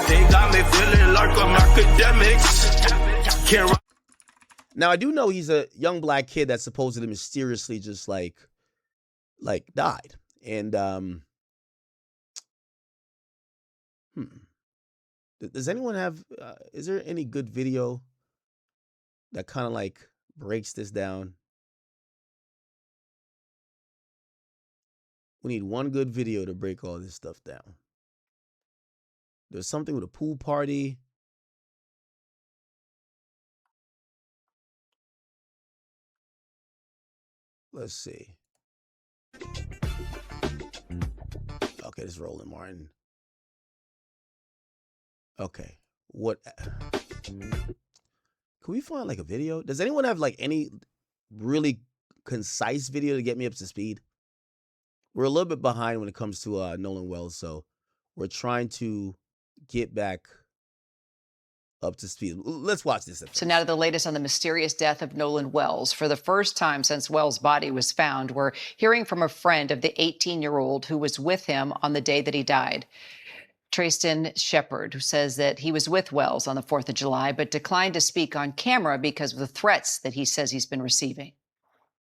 They got me feeling like I'm academics. Can't. Now I do know he's a young black kid that supposedly mysteriously just like died. And does anyone have is there any good video that kind of like breaks this down? We need one good video to break all this stuff down. There's something with a pool party. Let's see. Okay, this is Roland Martin. Okay. What can we find like a video? Does anyone have like any really concise video to get me up to speed? We're a little bit behind when it comes to Nolan Wells, so we're trying to get back up to speed. Let's watch this episode. So now to the latest on the mysterious death of Nolan Wells. For the first time since Wells' body was found, we're hearing from a friend of the 18-year-old who was with him on the day that he died. Trayston Shepard, who says that he was with Wells on the 4th of July, but declined to speak on camera because of the threats that he says he's been receiving.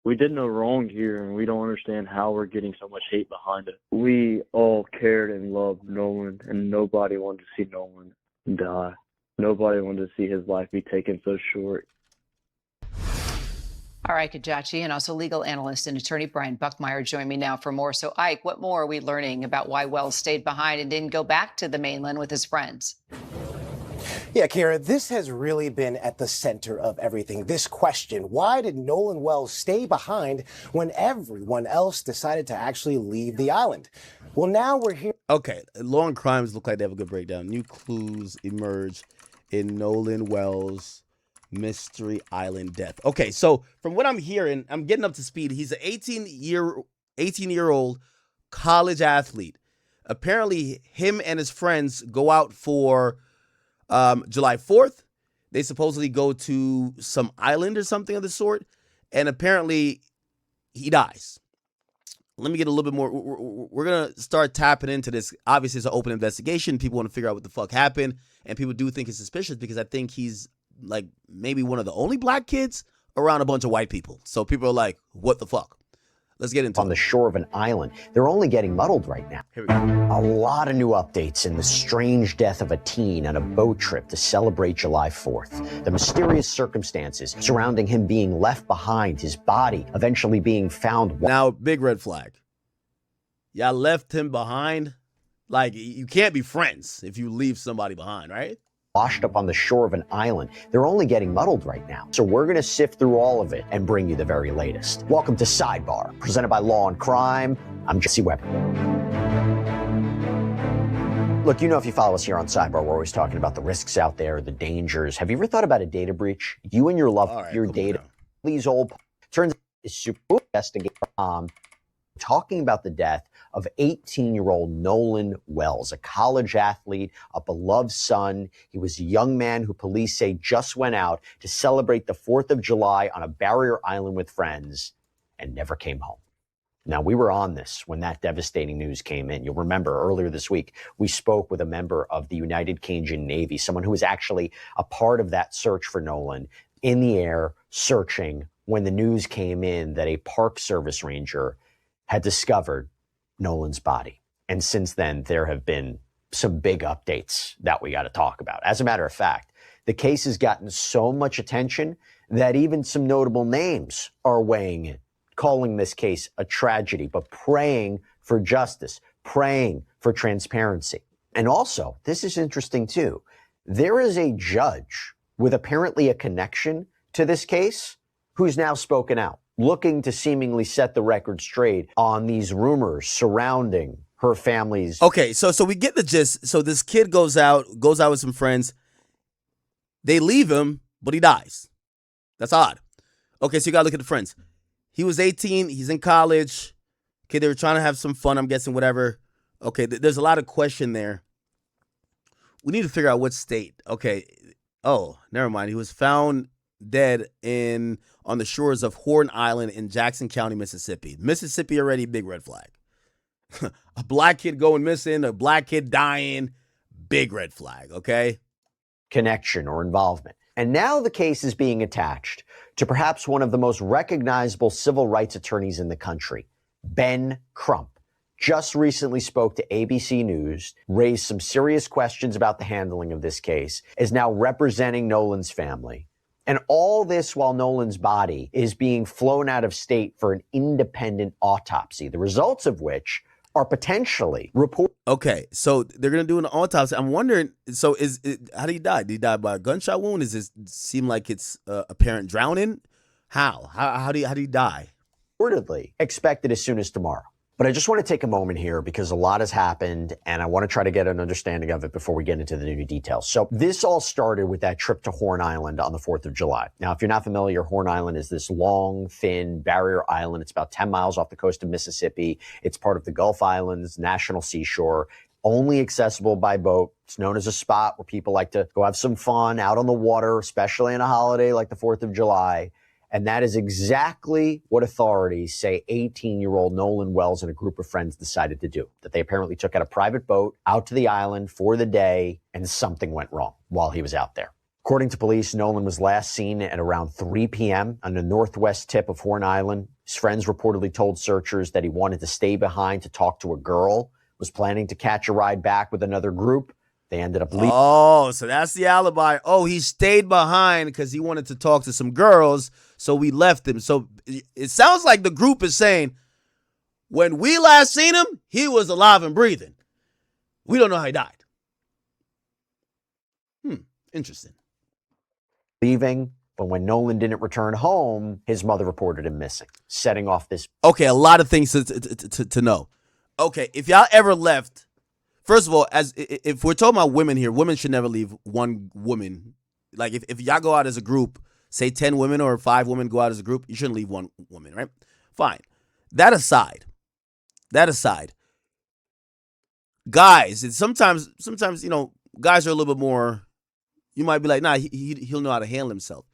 We did no wrong here, and we don't understand how we're getting so much hate behind it. We all cared and loved Nolan, and nobody wanted to see Nolan die. Nobody wanted to see his life be taken so short. All right, Kajachi, and also legal analyst and attorney Brian Buckmeyer join me now for more. So, Ike, what more are we learning about why Wells stayed behind and didn't go back to the mainland with his friends? Yeah, Kira, this has really been at the center of everything. This question, why did Nolan Wells stay behind when everyone else decided to actually leave the island? Well, now we're here. Okay, Law and Crimes look like they have a good breakdown. New clues emerge in Nolan Wells' Mystery Island death. Okay, so from what I'm hearing, I'm getting up to speed. He's an 18-year-old college athlete. Apparently, him and his friends go out for July 4th. They supposedly go to some island or something of the sort, and apparently he dies. Let me get a little bit more. We're going to start tapping into this. Obviously, it's an open investigation. People want to figure out what the fuck happened, and people do think it's suspicious because I think he's like maybe one of the only black kids around a bunch of white people. So people are like, what the fuck? Let's get into it. On the shore of an island. They're only getting muddled right now. Here we go. A lot of new updates in the strange death of a teen on a boat trip to celebrate July 4th. The mysterious circumstances surrounding him being left behind, his body eventually being found. Now, big red flag. Y'all left him behind? Like, you can't be friends if you leave somebody behind, right? Washed up on the shore of an island. They're only getting muddled right now. So we're going to sift through all of it and bring you the very latest. Welcome to Sidebar, presented by Law and Crime. I'm Jesse Weber. Look, you know, if you follow us here on Sidebar, we're always talking about the risks out there, the dangers. Have you ever thought about a data breach? You and your loved your data. These old turns out is super investigating. Talking about the death of 18-year-old Nolan Wells, a college athlete, a beloved son. He was a young man who police say just went out to celebrate the 4th of July on a barrier island with friends and never came home. Now, we were on this when that devastating news came in. You'll remember earlier this week, we spoke with a member of the United Cajun Navy, someone who was actually a part of that search for Nolan, in the air searching when the news came in that a Park Service ranger had discovered Nolan's body. And since then, there have been some big updates that we got to talk about. As a matter of fact, the case has gotten so much attention that even some notable names are weighing in, calling this case a tragedy, but praying for justice, praying for transparency. And also, this is interesting too, there is a judge with apparently a connection to this case who's now spoken out, looking to seemingly set the record straight on these rumors surrounding her family's. Okay, so we get the gist. So this kid goes out with some friends. They leave him, but he dies. That's odd. Okay, so you gotta look at the friends. He was 18. He's in college. Okay, they were trying to have some fun, I'm guessing, whatever. Okay, there's a lot of question there. We need to figure out what state. Okay. Oh, never mind. He was found dead on the shores of Horn Island in Jackson County, Mississippi. Mississippi already, big red flag. A black kid going missing, a black kid dying, big red flag, okay? Connection or involvement. And now the case is being attached to perhaps one of the most recognizable civil rights attorneys in the country, Ben Crump. Just recently spoke to ABC News, raised some serious questions about the handling of this case, is now representing Nolan's family. And all this while Nolan's body is being flown out of state for an independent autopsy, the results of which are potentially reported. Okay, so they're going to do an autopsy. I'm wondering, so how did he die? Did he die by a gunshot wound? Does it seem like it's apparent drowning? How did he die? Reportedly expected as soon as tomorrow. But I just want to take a moment here because a lot has happened and I want to try to get an understanding of it before we get into the new details. So this all started with that trip to Horn Island on the 4th of July. Now, if you're not familiar, Horn Island is this long, thin barrier island. It's about 10 miles off the coast of Mississippi. It's part of the Gulf Islands National Seashore, only accessible by boat. It's known as a spot where people like to go have some fun out on the water, especially on a holiday like the 4th of July. And that is exactly what authorities say 18-year-old Nolan Wells and a group of friends decided to do. That they apparently took out a private boat out to the island for the day, and something went wrong while he was out there. According to police, Nolan was last seen at around 3 p.m. on the northwest tip of Horn Island. His friends reportedly told searchers that he wanted to stay behind to talk to a girl, was planning to catch a ride back with another group. They ended up leaving. Oh, so that's the alibi. Oh, he stayed behind because he wanted to talk to some girls, so we left him. So it sounds like the group is saying, when we last seen him, he was alive and breathing. We don't know how he died. Interesting. Leaving, but when Nolan didn't return home, his mother reported him missing, setting off this. Okay, a lot of things to know. Okay, if y'all ever left, first of all, if we're talking about women here, women should never leave one woman. Like if y'all go out as a group, say 10 women or 5 women go out as a group, you shouldn't leave one woman, right? Fine. That aside, guys, it's sometimes guys are a little bit more. You might be like, nah, he'll know how to handle himself.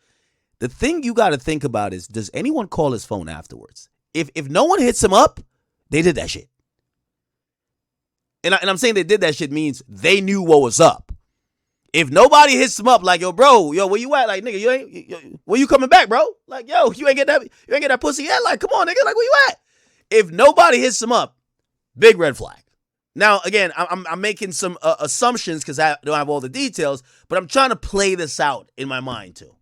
The thing you got to think about is, does anyone call his phone afterwards? If no one hits him up, they did that shit. And I'm saying they did that shit means they knew what was up. If nobody hits him up like, yo, bro, where you at? Like, nigga, when you coming back, bro? Like, yo, you ain't get that pussy yet? Like, come on, nigga, like, where you at? If nobody hits him up, big red flag. Now, again, I'm making some assumptions because I don't have all the details, but I'm trying to play this out in my mind too.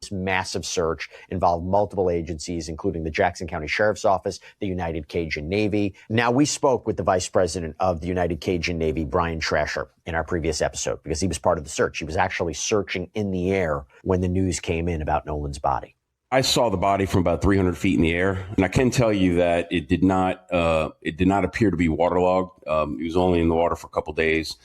This massive search involved multiple agencies, including the Jackson County Sheriff's Office, the United Cajun Navy. Now, we spoke with the Vice President of the United Cajun Navy, Brian Trasher, in our previous episode because he was part of the search. He was actually searching in the air when the news came in about Nolan's body. I saw the body from about 300 feet in the air, and I can tell you that it did not appear to be waterlogged. It was only in the water for a couple days.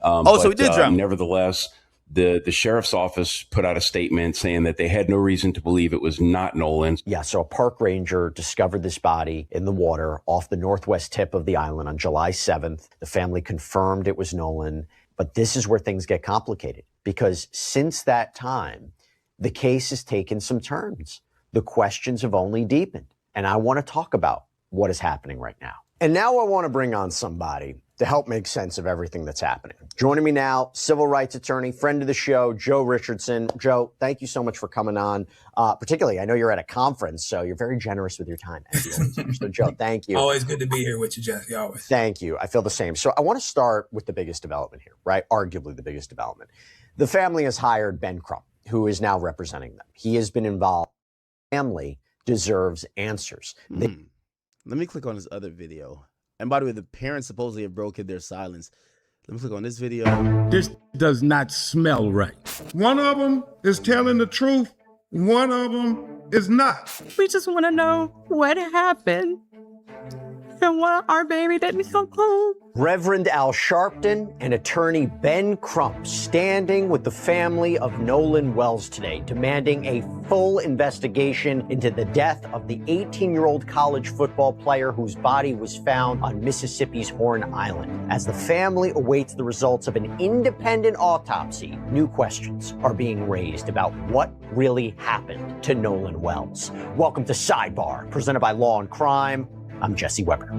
So he did drown. Nevertheless, the sheriff's office put out a statement saying that they had no reason to believe it was not Nolan. Yeah, so a park ranger discovered this body in the water off the northwest tip of the island on July 7th. The family confirmed it was Nolan, but this is where things get complicated because since that time, the case has taken some turns. The questions have only deepened. And I want to talk about what is happening right now. And now I want to bring on somebody to help make sense of everything that's happening. Joining me now, civil rights attorney, friend of the show, Joe Richardson. Joe, thank you so much for coming on. Particularly, I know you're at a conference, so you're very generous with your time. As you always are. So, Joe, thank you. Always good to be here with you, Jesse, always. Thank you. I feel the same. So I want to start with the biggest development here, right? Arguably the biggest development. The family has hired Ben Crump, who is now representing them. He has been involved. Family deserves answers. Let me click on this other video. And by the way, the parents supposedly have broken their silence. Let me click on this video. This does not smell right. One of them is telling the truth. One of them is not. We just want to know what happened and why our baby didn't come home. Reverend Al Sharpton and attorney Ben Crump standing with the family of Nolan Wells today, demanding a full investigation into the death of the 18-year-old college football player whose body was found on Mississippi's Horn Island. As the family awaits the results of an independent autopsy, new questions are being raised about what really happened to Nolan Wells. Welcome to Sidebar, presented by Law and Crime. I'm Jesse Weber.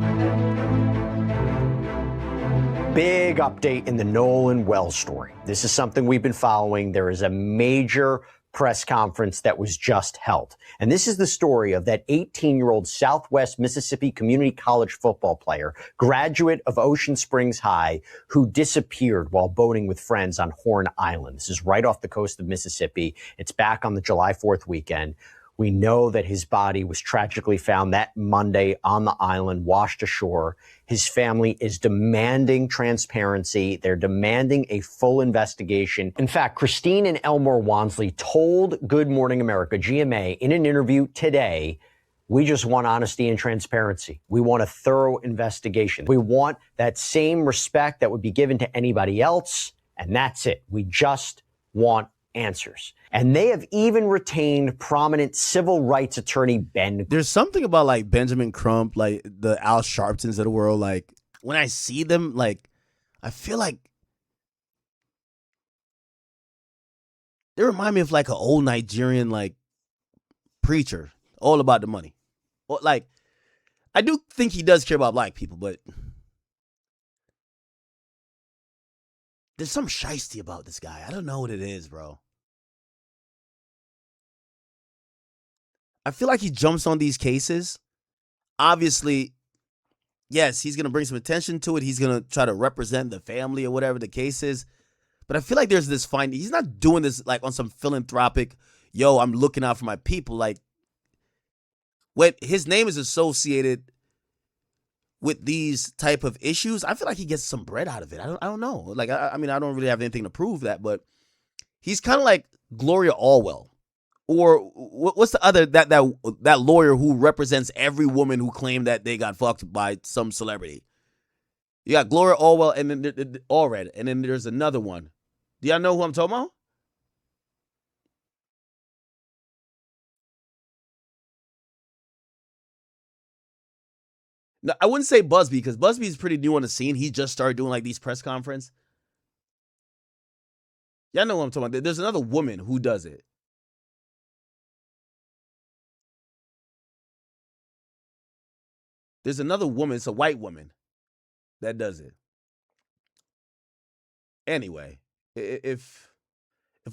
Big update in the Nolan Wells story. This is something we've been following. There is a major press conference that was just held. And this is the story of that 18-year-old Southwest Mississippi Community College football player, graduate of Ocean Springs High, who disappeared while boating with friends on Horn Island. This is right off the coast of Mississippi. It's back on the July 4th weekend. We know that his body was tragically found that Monday on the island, washed ashore. His family is demanding transparency. They're demanding a full investigation. In fact, Christine and Elmore Wansley told Good Morning America, GMA, in an interview today, we just want honesty and transparency. We want a thorough investigation. We want that same respect that would be given to anybody else, and that's it. We just want answers. And they have even retained prominent civil rights attorney Ben. There's something about like Benjamin Crump, like the Al Sharptons of the world. Like when I see them, like I feel like they remind me of like an old Nigerian like preacher, all about the money. Well, like I do think he does care about black people, but there's some shiesty about this guy. I don't know what it is, bro. I feel like he jumps on these cases. Obviously, yes, he's going to bring some attention to it. He's going to try to represent the family or whatever the case is. But I feel like there's this fine. He's not doing this like on some philanthropic, yo, I'm looking out for my people. Like, when his name is associated with these type of issues, I feel like he gets some bread out of it. I don't know. Like, I mean, I don't really have anything to prove that, but he's kind of like Gloria Allwell. Or what's the other, that lawyer who represents every woman who claimed that they got fucked by some celebrity? You got Gloria Allwell and then Allred, and then there's another one. Do y'all know who I'm talking about? No, I wouldn't say Busby, because Busby's pretty new on the scene. He just started doing like these press conferences. Y'all know what I'm talking about. There's another woman who does it. There's another woman, it's a white woman, that does it. Anyway, if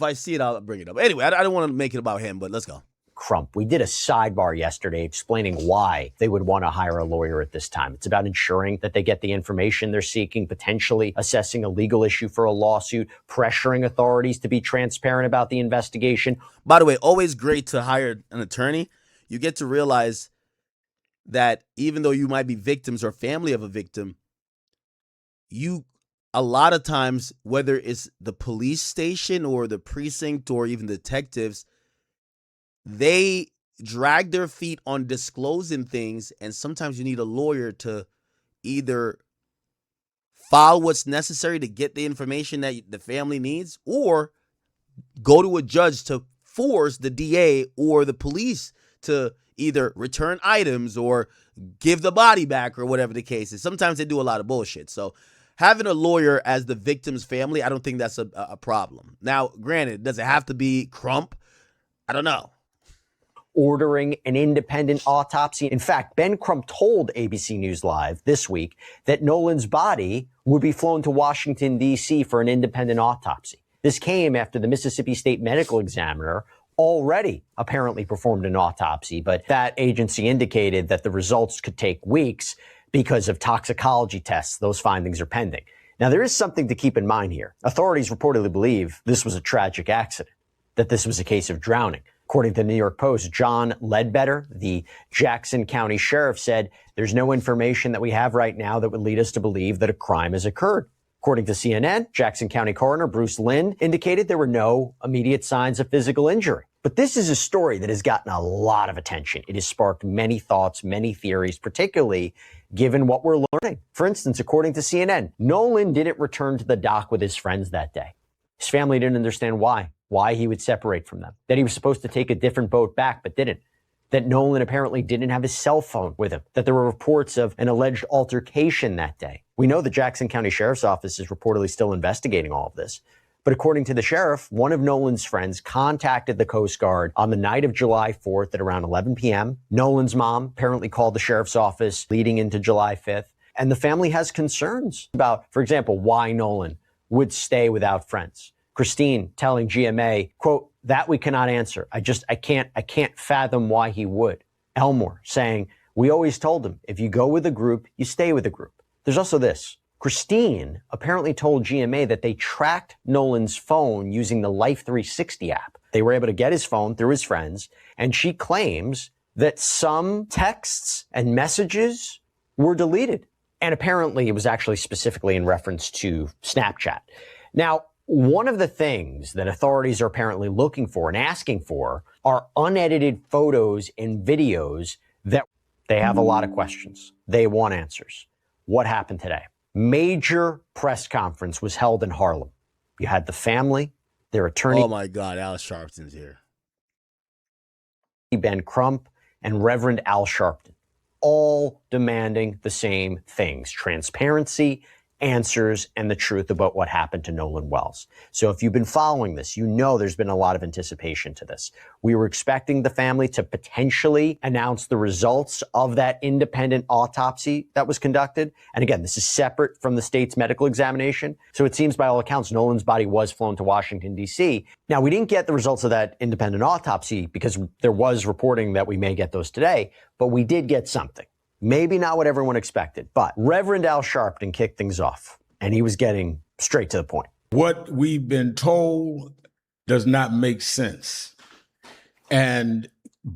I see it, I'll bring it up. Anyway, I don't want to make it about him, but let's go. Crump. We did a sidebar yesterday explaining why they would want to hire a lawyer at this time. It's about ensuring that they get the information they're seeking, potentially assessing a legal issue for a lawsuit, pressuring authorities to be transparent about the investigation. By the way, always great to hire an attorney. You get to realize that even though you might be victims or family of a victim, you, a lot of times, whether it's the police station or the precinct or even detectives, they drag their feet on disclosing things, and sometimes you need a lawyer to either file what's necessary to get the information that the family needs, or go to a judge to force the DA or the police to either return items or give the body back or whatever the case is. Sometimes they do a lot of bullshit. So having a lawyer as the victim's family, I don't think that's a problem. Now, granted, does it have to be Crump? I don't know. Ordering an independent autopsy. In fact, Ben Crump told ABC News Live this week that Nolan's body would be flown to Washington, D.C. for an independent autopsy. This came after the Mississippi State Medical Examiner already apparently performed an autopsy, but that agency indicated that the results could take weeks because of toxicology tests. Those findings are pending. Now, there is something to keep in mind here. Authorities reportedly believe this was a tragic accident, that this was a case of drowning. According to the New York Post, John Ledbetter, the Jackson County Sheriff, said there's no information that we have right now that would lead us to believe that a crime has occurred. According to CNN, Jackson County Coroner Bruce Lind indicated there were no immediate signs of physical injury. But this is a story that has gotten a lot of attention. It has sparked many thoughts, many theories, particularly given what we're learning. For instance, according to CNN, Nolan didn't return to the dock with his friends that day. His family didn't understand why he would separate from them, that he was supposed to take a different boat back but didn't, that Nolan apparently didn't have his cell phone with him, that there were reports of an alleged altercation that day. We know the Jackson County Sheriff's Office is reportedly still investigating all of this. But according to the sheriff, one of Nolan's friends contacted the Coast Guard on the night of July 4th at around 11 p.m. Nolan's mom apparently called the sheriff's office leading into July 5th. And the family has concerns about, for example, why Nolan would stay without friends. Christine telling GMA, quote, that we cannot answer. I can't fathom why he would. Elmore saying, we always told him, if you go with a group, you stay with a group. There's also this. Christine apparently told GMA that they tracked Nolan's phone using the Life 360 app. They were able to get his phone through his friends, and she claims that some texts and messages were deleted. And apparently it was actually specifically in reference to Snapchat. Now, one of the things that authorities are apparently looking for and asking for are unedited photos and videos that they have a lot of questions. They want answers. What happened today? Major press conference was held in Harlem. You had the family, their attorney. Oh my God, Al Sharpton's here. Ben Crump and Reverend Al Sharpton, all demanding the same things: transparency, answers, and the truth about what happened to Nolan Wells. So if you've been following this, you know there's been a lot of anticipation to this. We were expecting the family to potentially announce the results of that independent autopsy that was conducted. And again, this is separate from the state's medical examination. So it seems by all accounts, Nolan's body was flown to Washington, D.C. Now, we didn't get the results of that independent autopsy because there was reporting that we may get those today, but we did get something. Maybe not what everyone expected, but Reverend Al Sharpton kicked things off, and he was getting straight to the point. What we've been told does not make sense. And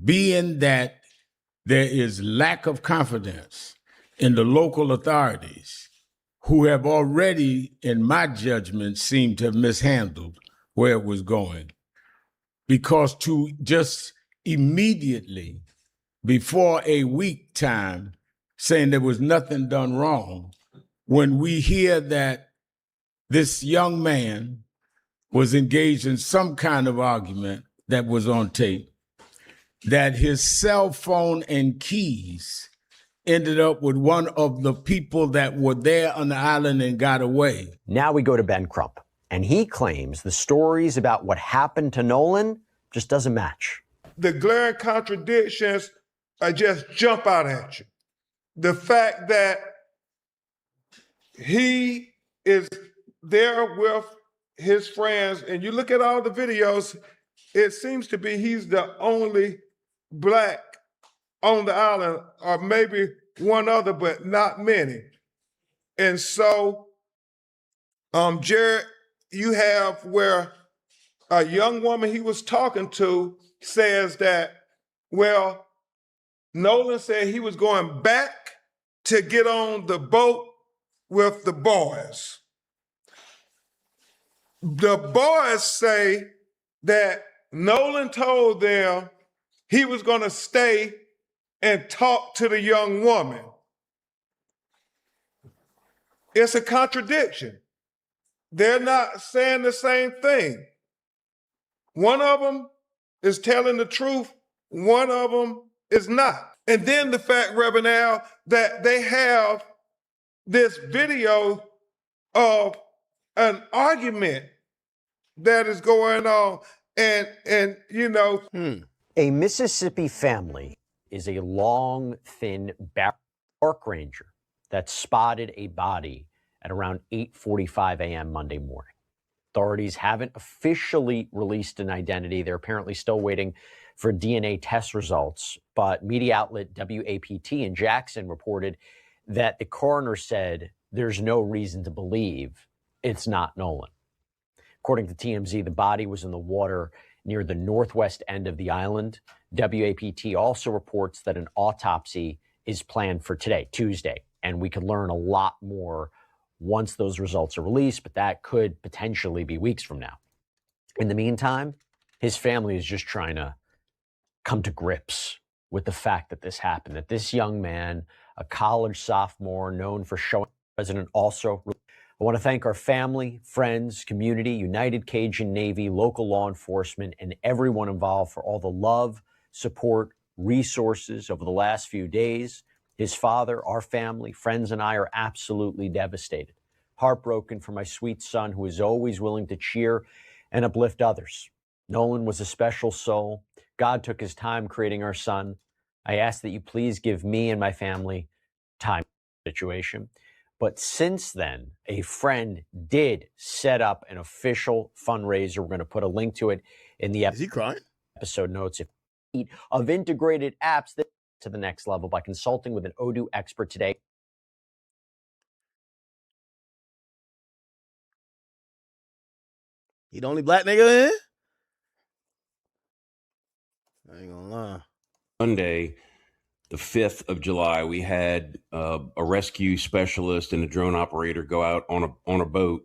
being that there is lack of confidence in the local authorities, who have already, in my judgment, seemed to have mishandled where it was going, because to just immediately, before a week time, saying there was nothing done wrong, when we hear that this young man was engaged in some kind of argument that was on tape, that his cell phone and keys ended up with one of the people that were there on the island and got away. Now we go to Ben Crump, and he claims the stories about what happened to Nolan just doesn't match. The glaring contradictions just jump out at you. The fact that he is there with his friends, and you look at all the videos, it seems to be he's the only black on the island, or maybe one other, but not many. And so, Jared, you have where a young woman he was talking to says that, well, Nolan said he was going back to get on the boat with the boys. The boys say that Nolan told them he was going to stay and talk to the young woman. It's a contradiction. They're not saying the same thing. One of them is telling the truth, one of them is not. And then the fact, Reverend Al, that they have this video of an argument that is going on, and you know. A Mississippi family is a long, thin park ranger that spotted a body at around 8:45 a.m. Monday morning. Authorities haven't officially released an identity. They're apparently still waiting for DNA test results, but media outlet WAPT in Jackson reported that the coroner said there's no reason to believe it's not Nolan. According to TMZ, the body was in the water near the northwest end of the island. WAPT also reports that an autopsy is planned for today, Tuesday, and we could learn a lot more once those results are released, but that could potentially be weeks from now. In the meantime, his family is just trying to come to grips with the fact that this happened, that this young man, a college sophomore known for showing the president also. I want to thank our family, friends, community, United Cajun Navy, local law enforcement, and everyone involved for all the love, support, resources over the last few days. His father, our family, friends, and I are absolutely devastated. Heartbroken for my sweet son, who is always willing to cheer and uplift others. Nolan was a special soul. God took his time creating our son. I ask that you please give me and my family time situation. But since then, a friend did set up an official fundraiser. We're going to put a link to it in the Is he crying? episode notes. Of integrated apps that to the next level by consulting with an Odoo expert today. He the only black nigga in? I ain't gonna lie. Monday, the 5th of July, we had a rescue specialist and a drone operator go out on a boat,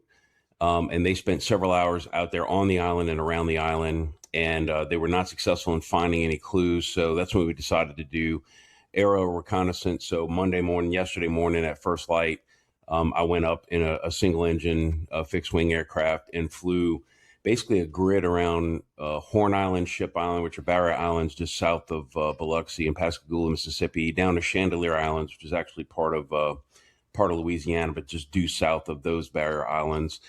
and they spent several hours out there on the island and around the island, and they were not successful in finding any clues. So that's when we decided to do aerial reconnaissance. So yesterday morning at first light, I went up in a single engine fixed wing aircraft and flew basically a grid around Horn Island, Ship Island, which are barrier islands just south of Biloxi and Pascagoula, Mississippi, down to Chandelier Islands, which is actually part of Louisiana, but just due south of those barrier islands,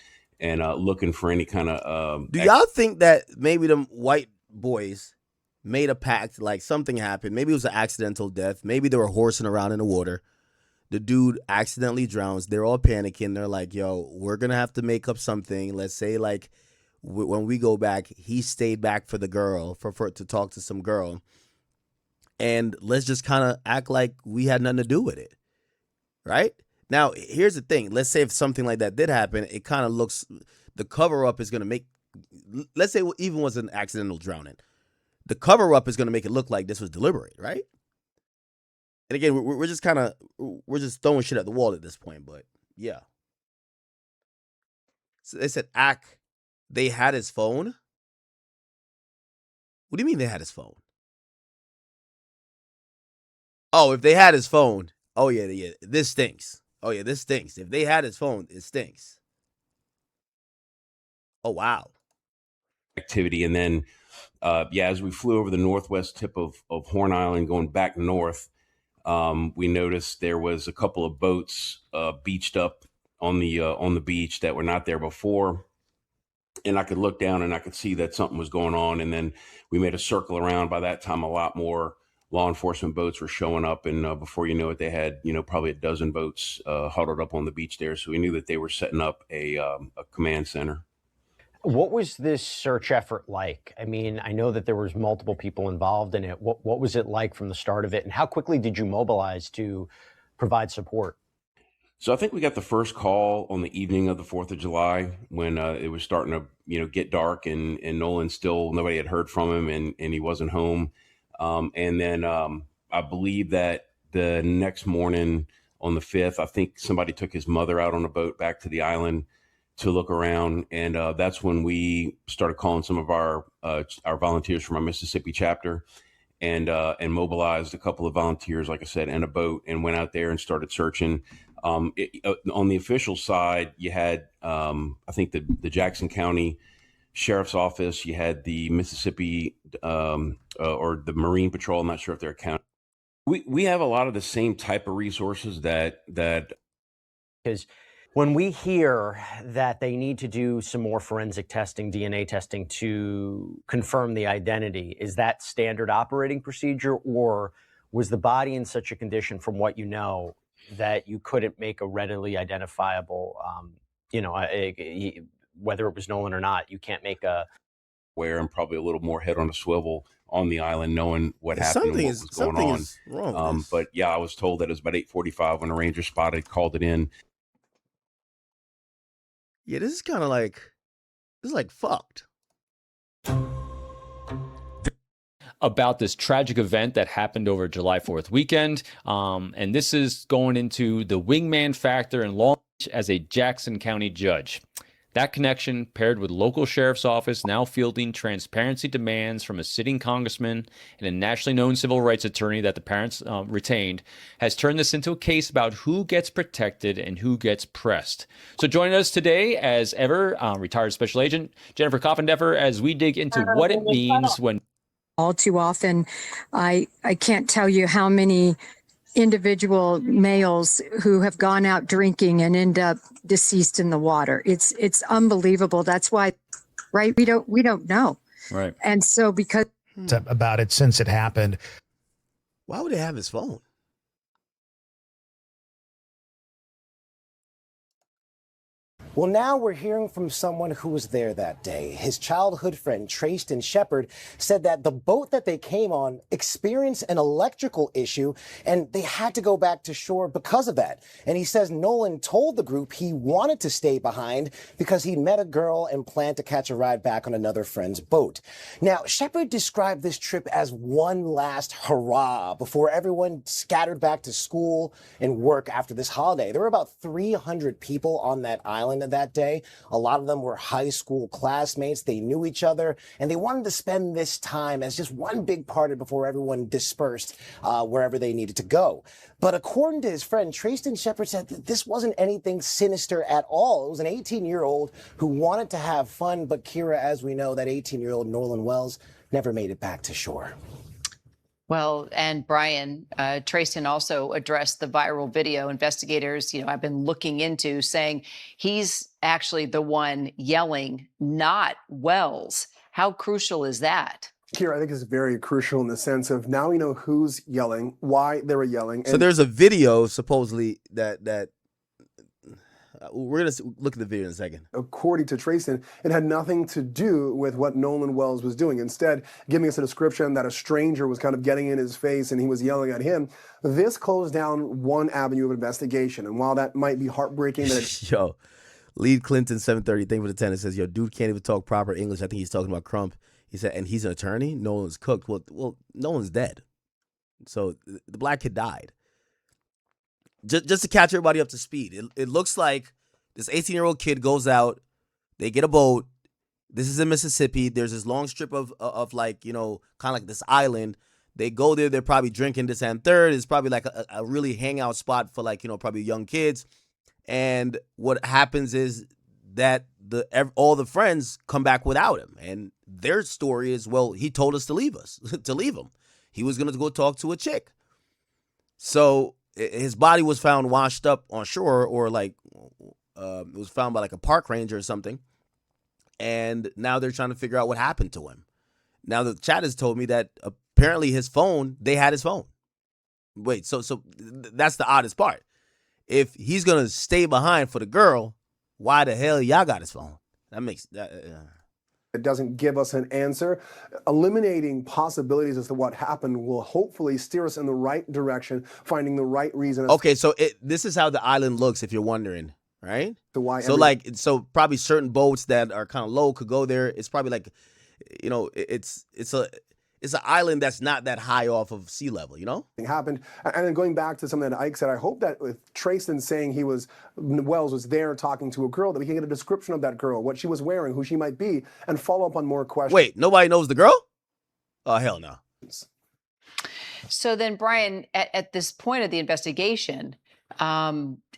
and looking for any kind of. Do y'all think that maybe them white boys made a pact, like something happened? Maybe it was an accidental death. Maybe they were horsing around in the water. The dude accidentally drowns. They're all panicking. They're like, yo, we're going to have to make up something. Let's say, like, when we go back, he stayed back for the girl, for to talk to some girl. And let's just kind of act like we had nothing to do with it. Right? Now, here's the thing. Let's say if something like that did happen, it kind of looks, the cover-up is going to make, let's say it even was an accidental drowning. The cover-up is going to make it look like this was deliberate, right? And again, we're just kind of, we're just throwing shit at the wall at this point, but yeah. So they said they had his phone? What do you mean they had his phone? Oh, if they had his phone, oh yeah, this stinks. Oh yeah, this stinks. If they had his phone, it stinks. Oh, wow. Activity. And then, as we flew over the northwest tip of Horn Island going back north, we noticed there was a couple of boats beached up on the beach that were not there before. And I could look down and I could see that something was going on. And then we made a circle around. By that time, a lot more law enforcement boats were showing up. And before you know it, they had, probably a dozen boats huddled up on the beach there. So we knew that they were setting up a command center. What was this search effort like? I mean, I know that there was multiple people involved in it. What was it like from the start of it? And how quickly did you mobilize to provide support? So I think we got the first call on the evening of the 4th of July when it was starting to, get dark and Nolan still, nobody had heard from him and he wasn't home. And then I believe that the next morning on the 5th, I think somebody took his mother out on a boat back to the island to look around. And that's when we started calling some of our volunteers from our Mississippi chapter and mobilized a couple of volunteers, like I said, and a boat, and went out there and started searching. On the official side, you had, I think, the Jackson County Sheriff's Office. You had the Mississippi or the Marine Patrol. I'm not sure if they're a county. We have a lot of the same type of resources that because when we hear that they need to do some more forensic testing, DNA testing to confirm the identity, is that standard operating procedure, or was the body in such a condition, from what you know, that you couldn't make a readily identifiable, whether it was Nolan or not, you can't make a. Where I'm probably a little more head on a swivel on the island, knowing what happened and what was going on. Is wrong but yeah, I was told that it was about 8:45 when a ranger spotted, called it in. Yeah, this is kind of like, this is like fucked. About this tragic event that happened over July 4th weekend. And this is going into the wingman factor in Long Beach as a Jackson County judge. That connection, paired with local sheriff's office now fielding transparency demands from a sitting congressman and a nationally known civil rights attorney that the parents retained, has turned this into a case about who gets protected and who gets pressed. So joining us today, as ever, retired special agent Jennifer Coffendeffer, as we dig into what it means when... All too often, I can't tell you how many individual males who have gone out drinking and end up deceased in the water. It's unbelievable. That's why, right? We don't know. Right. And so because about it since it happened. Why would they have his phone? Well, now we're hearing from someone who was there that day. His childhood friend, Trayston Shepard, said that the boat that they came on experienced an electrical issue and they had to go back to shore because of that. And he says Nolan told the group he wanted to stay behind because he met a girl and planned to catch a ride back on another friend's boat. Now, Shepard described this trip as one last hurrah before everyone scattered back to school and work after this holiday. There were about 300 people on that island that day. A lot of them were high school classmates. They knew each other, and they wanted to spend this time as just one big party before everyone dispersed wherever they needed to go. But according to his friend, Trayston Shepard said that this wasn't anything sinister at all. It was an 18-year-old who wanted to have fun, but Kira, as we know, that 18-year-old Nolan Wells never made it back to shore. Well, and Brian, Trayston also addressed the viral video investigators, have been looking into, saying he's actually the one yelling, not Wells. How crucial is that? Kira, I think it's very crucial in the sense of now we know who's yelling, why they were yelling. So there's a video supposedly that we're going to look at the video in a second. According to Trayston, it had nothing to do with what Nolan Wells was doing. Instead, giving us a description that a stranger was kind of getting in his face and he was yelling at him. This closed down one avenue of investigation. And while that might be heartbreaking, that Yo, Lead Clinton 730, thank you for the 10. It says, yo, dude can't even talk proper English. I think he's talking about Crump. He said, and he's an attorney? Nolan's cooked. Well, Nolan's dead. So the black kid died. Just to catch everybody up to speed, it looks like this 18-year-old kid goes out, they get a boat. This is in Mississippi. There's this long strip of like, kind of like this island. They go there, they're probably drinking this and third. It's probably like a really hangout spot for like, probably young kids. And what happens is that all the friends come back without him. And their story is, well, he told us to leave him. He was going to go talk to a chick. So his body was found washed up on shore, or like it was found by like a park ranger or something. And now they're trying to figure out what happened to him. Now the chat has told me that apparently they had his phone. Wait, so that's the oddest part. If he's going to stay behind for the girl, why the hell y'all got his phone? That makes that. It doesn't give us an answer. Eliminating possibilities as to what happened will hopefully steer us in the right direction, finding the right reason. Okay, so this is how the island looks, if you're wondering, right? So probably certain boats that are kind of low could go there. It's probably like, it's an island that's not that high off of sea level, happened. And then going back to something that Ike said, I hope that with Trayston saying Wells was there talking to a girl, that we can get a description of that girl, what she was wearing, who she might be, and follow up on more questions. Wait, nobody knows the girl? Oh, hell no. So then, Brian, at this point of the investigation,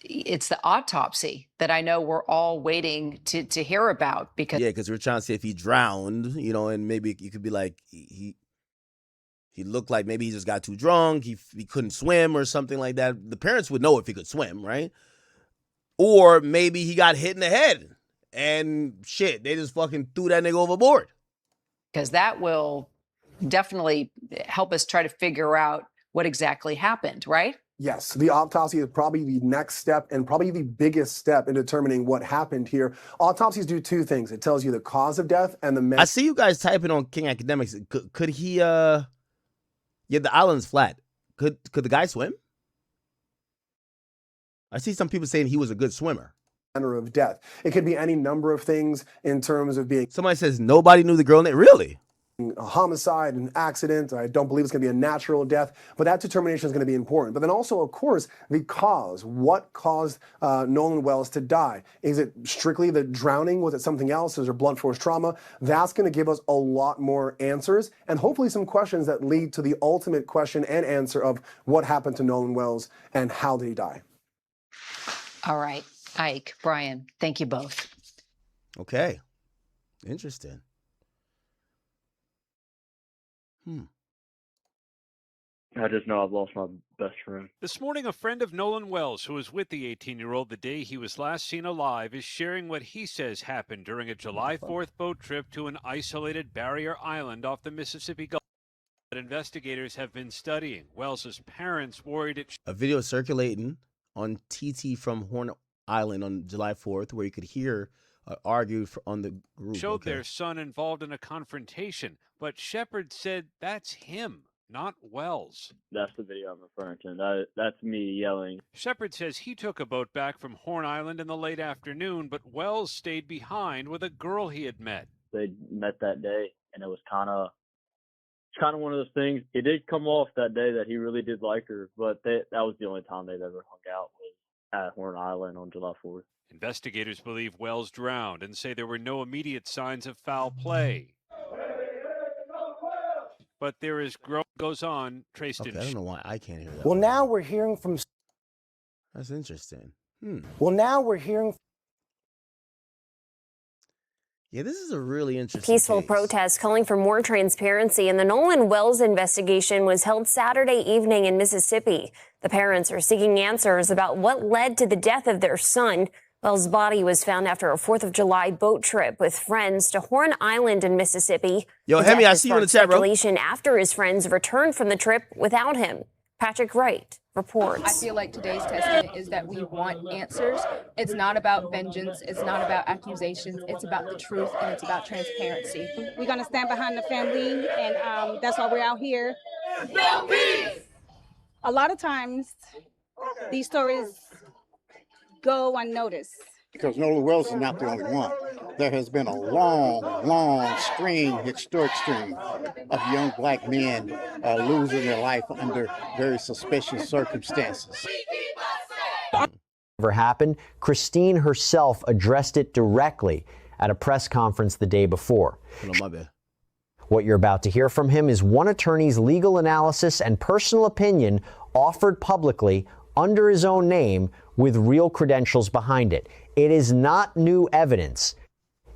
it's the autopsy that I know we're all waiting to hear about, because we're trying to see if he drowned, and maybe you could be like, he looked like maybe he just got too drunk. He couldn't swim or something like that. The parents would know if he could swim, right? Or maybe he got hit in the head and shit, they just fucking threw that nigga overboard. Because that will definitely help us try to figure out what exactly happened, right? Yes, the autopsy is probably the next step and probably the biggest step in determining what happened here. Autopsies do two things. It tells you the cause of death and the... I see you guys typing on King Academics. Could he, the island's flat. Could the guy swim? I see some people saying he was a good swimmer. Of death. It could be any number of things in terms of being... Somebody says nobody knew the girl name. Really? A homicide, an accident. I don't believe it's going to be a natural death, but that determination is going to be important. But then also, of course, the cause. What caused Nolan Wells to die? Is it strictly the drowning? Was it something else? Is there blunt force trauma? That's going to give us a lot more answers and hopefully some questions that lead to the ultimate question and answer of what happened to Nolan Wells and how did he die? All right. Ike, Brian, thank you both. Okay. Interesting. I just know I've lost my best friend. This morning, a friend of Nolan Wells, who was with the 18-year-old the day he was last seen alive, is sharing what he says happened during a July 4th boat trip to an isolated barrier island off the Mississippi Gulf that investigators have been studying. Wells's parents worried it... A video circulating on TT from Horn island on July 4th, where you could hear argue on the group. Showed their son involved in a confrontation, but Shepard said that's him, not Wells. That's the video I'm referring to. That's me yelling. Shepard says he took a boat back from Horn Island in the late afternoon, but Wells stayed behind with a girl he had met. They met that day, and it was kind of one of those things. It did come off that day that he really did like her, but that was the only time they've ever hung out was at Horn Island on July 4th. Investigators believe Wells drowned and say there were no immediate signs of foul play. But there is goes on. Tristan. Okay, I don't know why I can't hear that. Well, now we're hearing from. That's interesting. Well, now we're hearing. Yeah, this is a really interesting Peaceful case. protest calling for more transparency in the Nolan Wells investigation was held Saturday evening in Mississippi. The parents are seeking answers about what led to the death of their son. Wells' body was found after a 4th of July boat trip with friends to Horn Island in Mississippi. Yo, Hemi, I see you in the chat, bro. Speculation after his friends returned from the trip without him. Patrick Wright reports. I feel like today's testament is that we want answers. It's not about vengeance. It's not about accusations. It's about the truth, and it's about transparency. We're going to stand behind the family, and that's why we're out here. No peace! A lot of times, these stories go unnoticed. Because Nolan Wells is not the only one. There has been a long historic string of young black men losing their life under very suspicious circumstances. Never happened. Christine herself addressed it directly at a press conference the day before. My bad. What you're about to hear from him is one attorney's legal analysis and personal opinion offered publicly under his own name with real credentials behind it. It is not new evidence.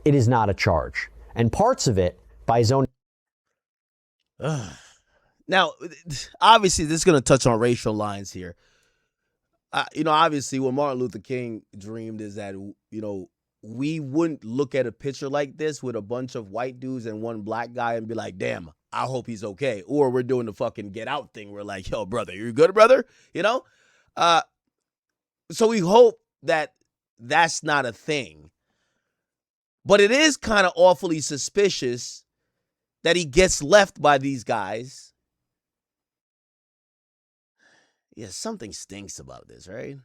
It is not a charge. And parts of it by his own. Now, obviously, this is going to touch on racial lines here. Obviously, what Martin Luther King dreamed is that, we wouldn't look at a picture like this with a bunch of white dudes and one black guy and be like, damn, I hope he's okay. Or we're doing the fucking Get Out thing. We're like, yo, brother, you good, brother? So we hope that that's not a thing. But it is kind of awfully suspicious that he gets left by these guys. Yeah, something stinks about this, right?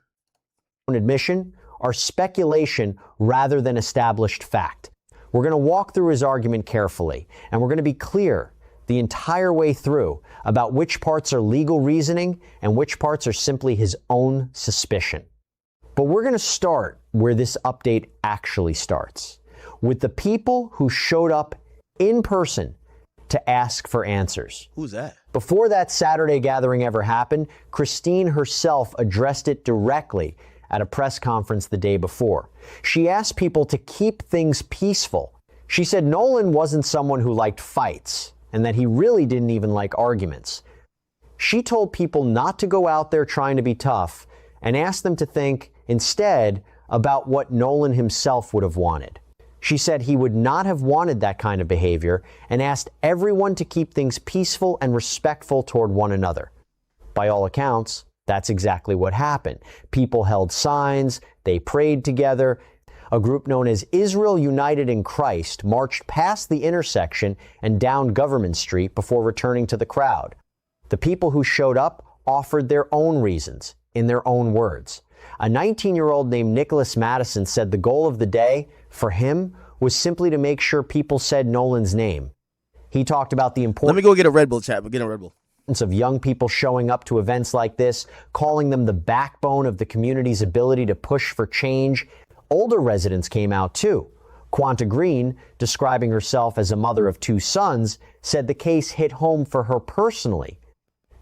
Admission are speculation rather than established fact. We're going to walk through his argument carefully, and we're going to be clear the entire way through about which parts are legal reasoning and which parts are simply his own suspicion. But we're going to start where this update actually starts, with the people who showed up in person to ask for answers. Who's that? Before that Saturday gathering ever happened, Christine herself addressed it directly at a press conference the day before. She asked people to keep things peaceful. She said Nolan wasn't someone who liked fights and that he really didn't even like arguments. She told people not to go out there trying to be tough and asked them to think instead about what Nolan himself would have wanted. She said he would not have wanted that kind of behavior and asked everyone to keep things peaceful and respectful toward one another. By all accounts, that's exactly what happened. People held signs, they prayed together. A group known as Israel United in Christ marched past the intersection and down Government Street before returning to the crowd. The people who showed up offered their own reasons, in their own words. A 19-year-old named Nicholas Madison said the goal of the day, for him, was simply to make sure people said Nolan's name. He talked about the importance. Let me go get a Red Bull, chat. We'll get a Red Bull. Of young people showing up to events like this, calling them the backbone of the community's ability to push for change. Older residents came out too. Quanta Green, describing herself as a mother of 2 sons, said the case hit home for her personally.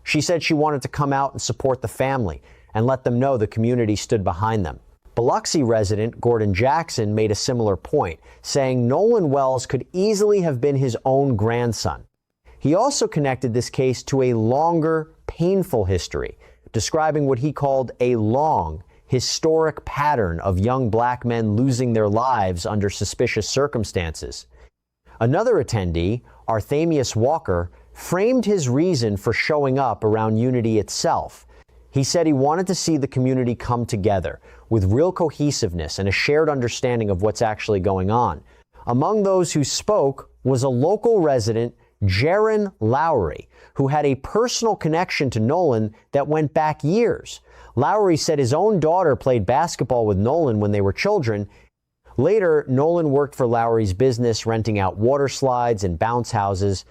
She said she wanted to come out and support the family and let them know the community stood behind them. Biloxi resident Gordon Jackson made a similar point, saying Nolan Wells could easily have been his own grandson. He also connected this case to a longer, painful history, describing what he called a long, historic pattern of young black men losing their lives under suspicious circumstances. Another attendee, Arthemius Walker, framed his reason for showing up around Unity itself. He said he wanted to see the community come together with real cohesiveness and a shared understanding of what's actually going on. Among those who spoke was a local resident, Jaron Lowry, who had a personal connection to Nolan that went back years. Lowry said his own daughter played basketball with Nolan when they were children. Later, Nolan worked for Lowry's business, renting out water slides and bounce houses.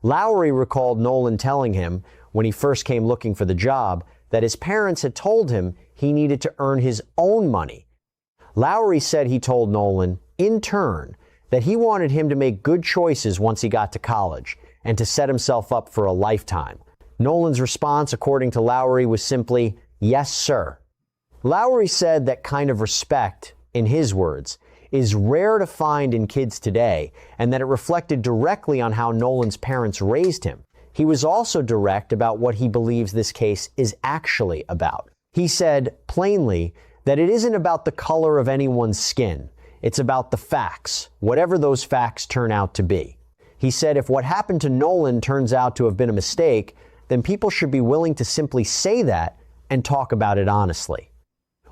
Lowry recalled Nolan telling him, when he first came looking for the job, that his parents had told him he needed to earn his own money. Lowry said he told Nolan, in turn, that he wanted him to make good choices once he got to college and to set himself up for a lifetime. Nolan's response, according to Lowry, was simply, "Yes, sir." Lowry said that kind of respect, in his words, is rare to find in kids today, and that it reflected directly on how Nolan's parents raised him. He was also direct about what he believes this case is actually about. He said, plainly, that it isn't about the color of anyone's skin. It's about the facts, whatever those facts turn out to be. He said if what happened to Nolan turns out to have been a mistake, then people should be willing to simply say that and talk about it honestly.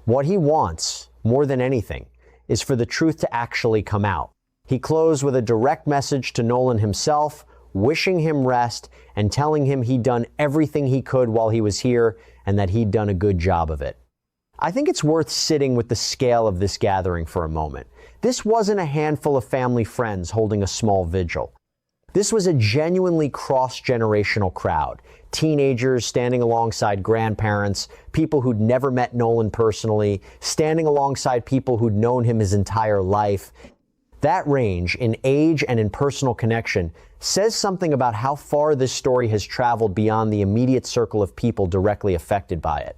What he wants, more than anything, is for the truth to actually come out. He closed with a direct message to Nolan himself, wishing him rest and telling him he'd done everything he could while he was here and that he'd done a good job of it. I think it's worth sitting with the scale of this gathering for a moment. This wasn't a handful of family friends holding a small vigil. This was a genuinely cross-generational crowd. Teenagers standing alongside grandparents, people who'd never met Nolan personally, standing alongside people who'd known him his entire life. That range in age and in personal connection says something about how far this story has traveled beyond the immediate circle of people directly affected by it.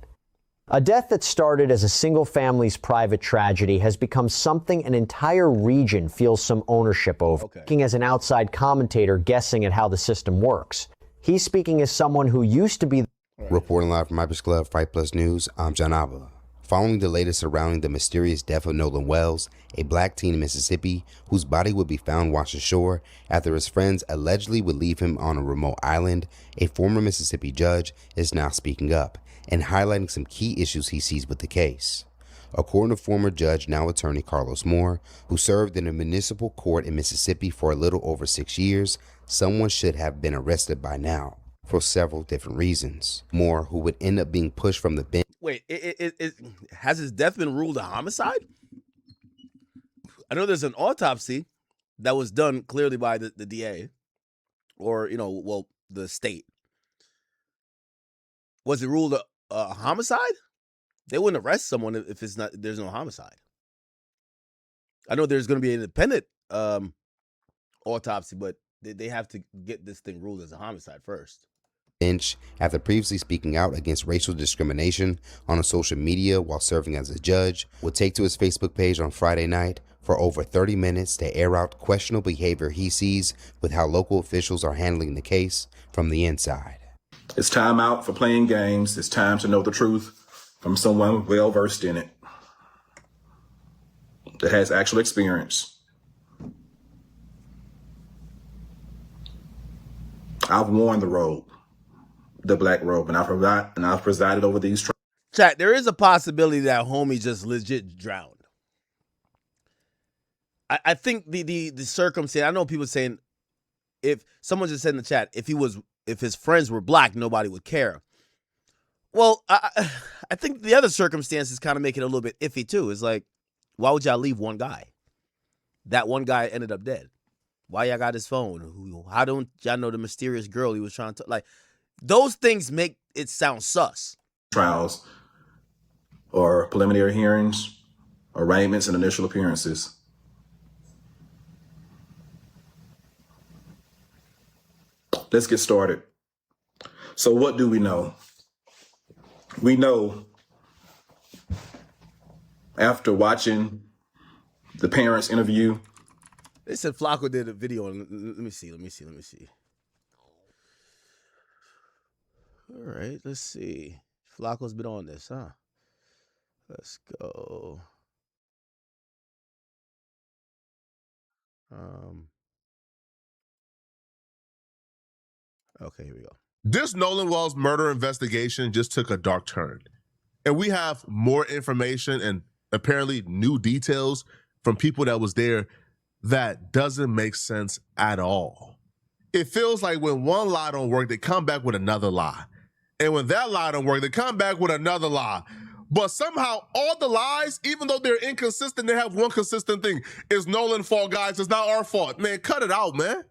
A death that started as a single family's private tragedy has become something an entire region feels some ownership over. Speaking as an outside commentator guessing at how the system works. He's speaking as someone who used to be... Reporting live from Hypers Club, Fight Plus News, I'm John Abba. Following the latest surrounding the mysterious death of Nolan Wells, a black teen in Mississippi whose body would be found washed ashore after his friends allegedly would leave him on a remote island, a former Mississippi judge is now speaking up and highlighting some key issues he sees with the case. According to former judge, now attorney Carlos Moore, who served in a municipal court in Mississippi for a little over 6 years, someone should have been arrested by now for several different reasons. Moore, who would end up being pushed from the bench. Wait, has his death been ruled a homicide? I know there's an autopsy that was done clearly by the DA or, the state. Was it ruled a homicide? They wouldn't arrest someone if there's no homicide. I know there's going to be an independent autopsy, but they have to get this thing ruled as a homicide first. Bench after previously speaking out against racial discrimination on social media while serving as a judge, would take to his Facebook page on Friday night for over 30 minutes to air out questionable behavior he sees with how local officials are handling the case from the inside. It's time out for playing games. It's time to know the truth from someone well versed in it that has actual experience. I've worn the robe, the black robe, and I've presided over these trials. Chat, there is a possibility that homie just legit drowned. I think the circumstance, I know people saying, if someone just said in the chat, if his friends were black, nobody would care. Well, I think the other circumstances kind of make it a little bit iffy too. It's like, why would y'all leave one guy? That one guy ended up dead. Why y'all got his phone? How don't y'all know the mysterious girl he was trying to, like, those things make it sound sus. Trials or preliminary hearings, arraignments, and initial appearances. Let's get started. So what do we know? We know after watching the parents' interview. They said Flacco did a video on, let me see. All right, let's see. Flacco's been on this, huh? Let's go. Okay, here we go. This Nolan Wells murder investigation just took a dark turn. And we have more information and apparently new details from people that was there that doesn't make sense at all. It feels like when one lie don't work, they come back with another lie. And when that lie don't work, they come back with another lie. But somehow all the lies, even though they're inconsistent, they have one consistent thing. It's Nolan's fault, guys. It's not our fault. Man, cut it out, man.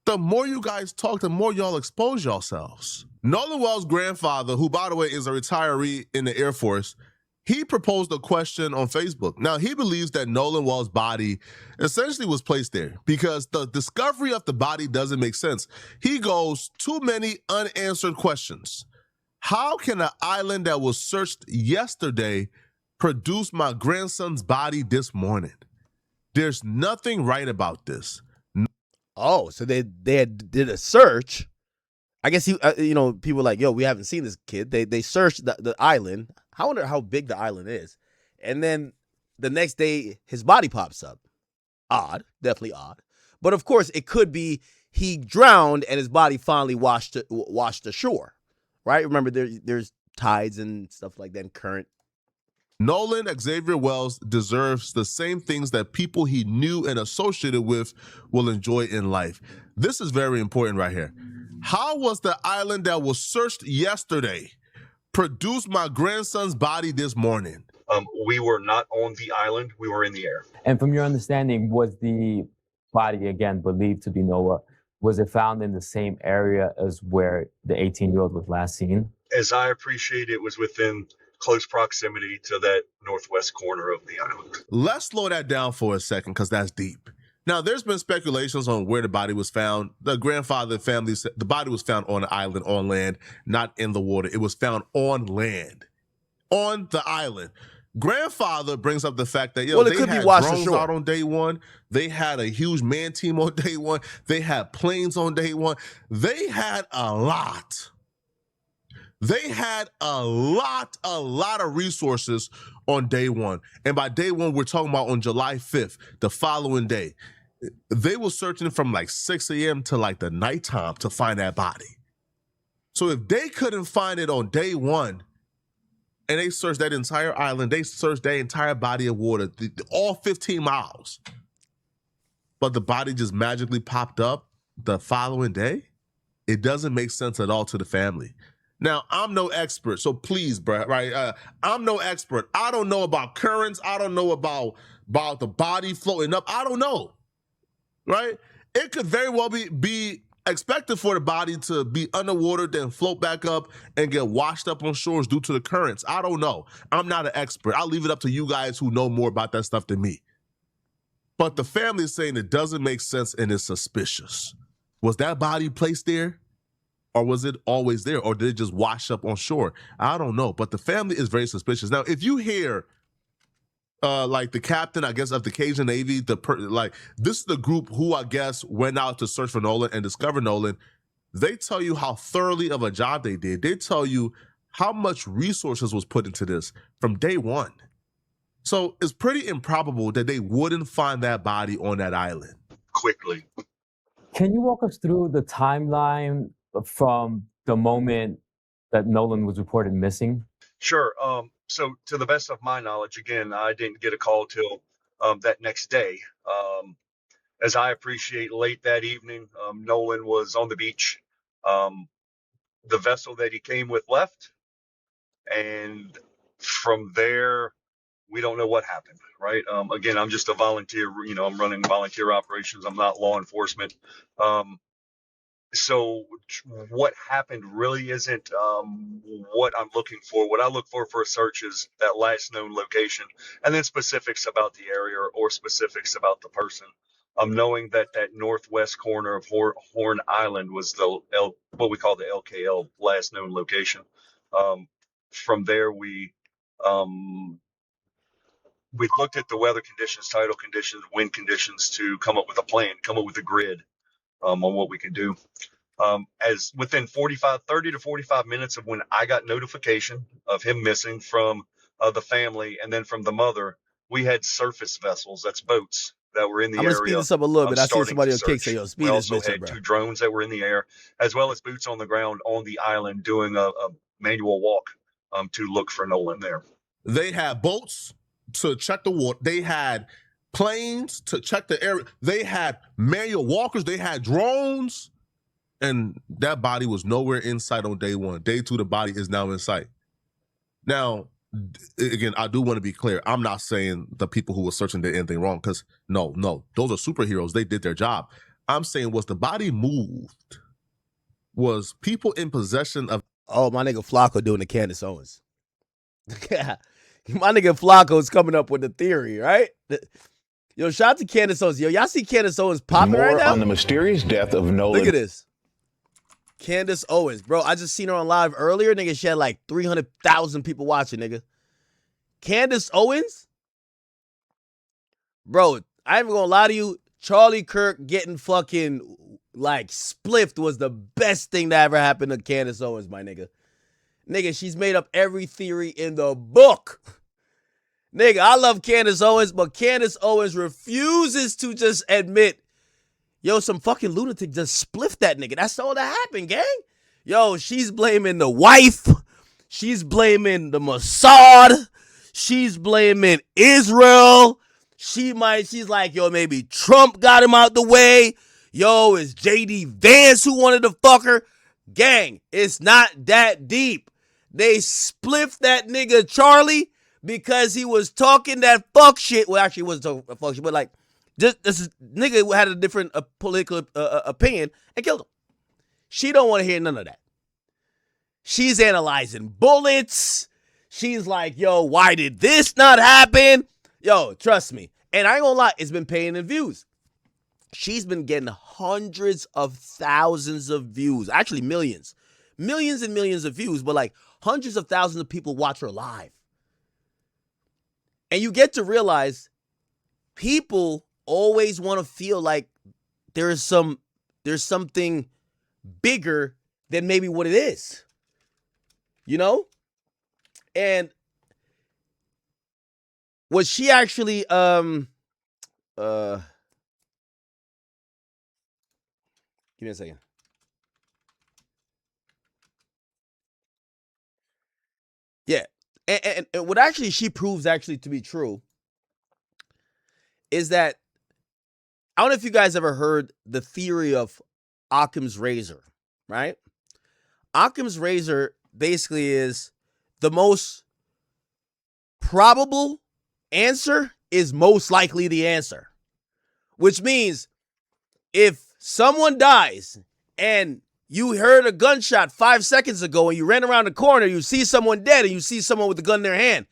The more you guys talk, the more y'all expose yourselves. Nolan Wells' grandfather, who, by the way, is a retiree in the Air Force, he proposed a question on Facebook. Now, he believes that Nolan Wells' body essentially was placed there because the discovery of the body doesn't make sense. He goes, too many unanswered questions. How can an island that was searched yesterday produce my grandson's body this morning? There's nothing right about this. Oh, so they did a search. I guess people were like, yo, we haven't seen this kid. They searched the island. I wonder how big the island is. And then the next day, his body pops up. Odd, definitely odd. But of course, it could be he drowned and his body finally washed ashore, right? Remember, there's tides and stuff like that, and current. Nolan Xavier Wells deserves the same things that people he knew and associated with will enjoy in life. This is very important right here. How was the island that was searched yesterday produce my grandson's body this morning? We were not on the island. We were in the air. And from your understanding, was the body, again, believed to be Noah, was it found in the same area as where the 18-year-old was last seen? As I appreciate it, was within close proximity to that northwest corner of the island. Let's slow that down for a second because that's deep. Now, there's been speculations on where the body was found. The grandfather family said the body was found on an island, on land, not in the water. It was found on land, on the island. Grandfather brings up the fact that, they had drones out on day one. They had a huge man team on day one. They had planes on day one. They had a lot. They had a lot of resources on day one. And by day one, we're talking about on July 5th, the following day. They were searching from like 6 a.m. to like the nighttime to find that body. So if they couldn't find it on day one, and they searched that entire island, they searched that entire body of water, all 15 miles, but the body just magically popped up the following day, it doesn't make sense at all to the family. Now, I'm no expert, so please, bro, right? I'm no expert. I don't know about currents. I don't know about the body floating up. I don't know, right? It could very well be expected for the body to be underwater, then float back up and get washed up on shores due to the currents. I don't know. I'm not an expert. I'll leave it up to you guys who know more about that stuff than me. But the family is saying it doesn't make sense and it's suspicious. Was that body placed there? Or was it always there? Or did it just wash up on shore? I don't know. But the family is very suspicious. Now, if you hear like the captain, I guess, of the Cajun Navy, this is the group who I guess went out to search for Nolan and discover Nolan. They tell you how thoroughly of a job they did. They tell you how much resources was put into this from day one. So it's pretty improbable that they wouldn't find that body on that island quickly. Can you walk us through the timeline from the moment that Nolan was reported missing? Sure. So to the best of my knowledge, again, I didn't get a call till that next day. As I appreciate, late that evening, Nolan was on the beach. The vessel that he came with left. And from there, we don't know what happened, right? Again, I'm just a volunteer, I'm running volunteer operations. I'm not law enforcement. So what happened really isn't what I'm looking for. What I look for a search is that last known location, and then specifics about the area or specifics about the person. Knowing that northwest corner of Horn Island was what we call the LKL, last known location. From there, we looked at the weather conditions, tidal conditions, wind conditions to come up with a plan, come up with a grid on what we could do. As within 30 to 45 minutes of when I got notification of him missing from the family and then from the mother, we had surface vessels, that's boats, that were in the I'm gonna area. speed this up a little bit. I see starting somebody to on Kick search. say, "Yo, We speed this also bitch up, had bro." 2 drones that were in the air, as well as boots on the ground on the island doing a manual walk to look for Nolan there. They had boats to check the water. They had planes to check the area. They had manual walkers. They had drones. And that body was nowhere in sight on day 1. Day 2, the body is now in sight. Now, again, I do want to be clear. I'm not saying the people who were searching did anything wrong, because no, those are superheroes. They did their job. I'm saying, was the body moved? Was people in possession of... Oh, my nigga Flacco doing the Candace Owens. My nigga Flacco's coming up with the theory, right? Yo, shout out to Candace Owens. Yo, y'all see Candace Owens popping right now? On the mysterious death of Nolan. Look at this. Candace Owens. Bro, I just seen her on live earlier. Nigga, she had like 300,000 people watching, nigga. Candace Owens? Bro, I ain't even gonna lie to you. Charlie Kirk getting fucking like spliffed was the best thing that ever happened to Candace Owens, my nigga. Nigga, she's made up every theory in the book. Nigga, I love Candace Owens, but Candace Owens refuses to just admit, yo, some fucking lunatic just spliffed that nigga. That's all that happened, gang. Yo, she's blaming the wife. She's blaming the Mossad. She's blaming Israel. She's like, yo, maybe Trump got him out the way. Yo, it's J.D. Vance who wanted to fuck her. Gang, it's not that deep. They spliffed that nigga Charlie because he was talking that fuck shit. Well, actually, he wasn't talking fuck shit, but like, this nigga had a different political opinion and killed him. She don't want to hear none of that. She's analyzing bullets. She's like, yo, why did this not happen? Yo, trust me. And I ain't gonna lie, it's been paying in views. She's been getting hundreds of thousands of views. Actually, millions. Millions and millions of views, but like hundreds of thousands of people watch her live. And you get to realize people always want to feel like there's something bigger than maybe what it is. You know? And was she actually give me a second. Yeah. And what actually she proves actually to be true is that, I don't know if you guys ever heard the theory of Occam's razor, right? Occam's razor basically is the most probable answer is most likely the answer, which means if someone dies and you heard a gunshot 5 seconds ago and you ran around the corner, you see someone dead and you see someone with a gun in their hand,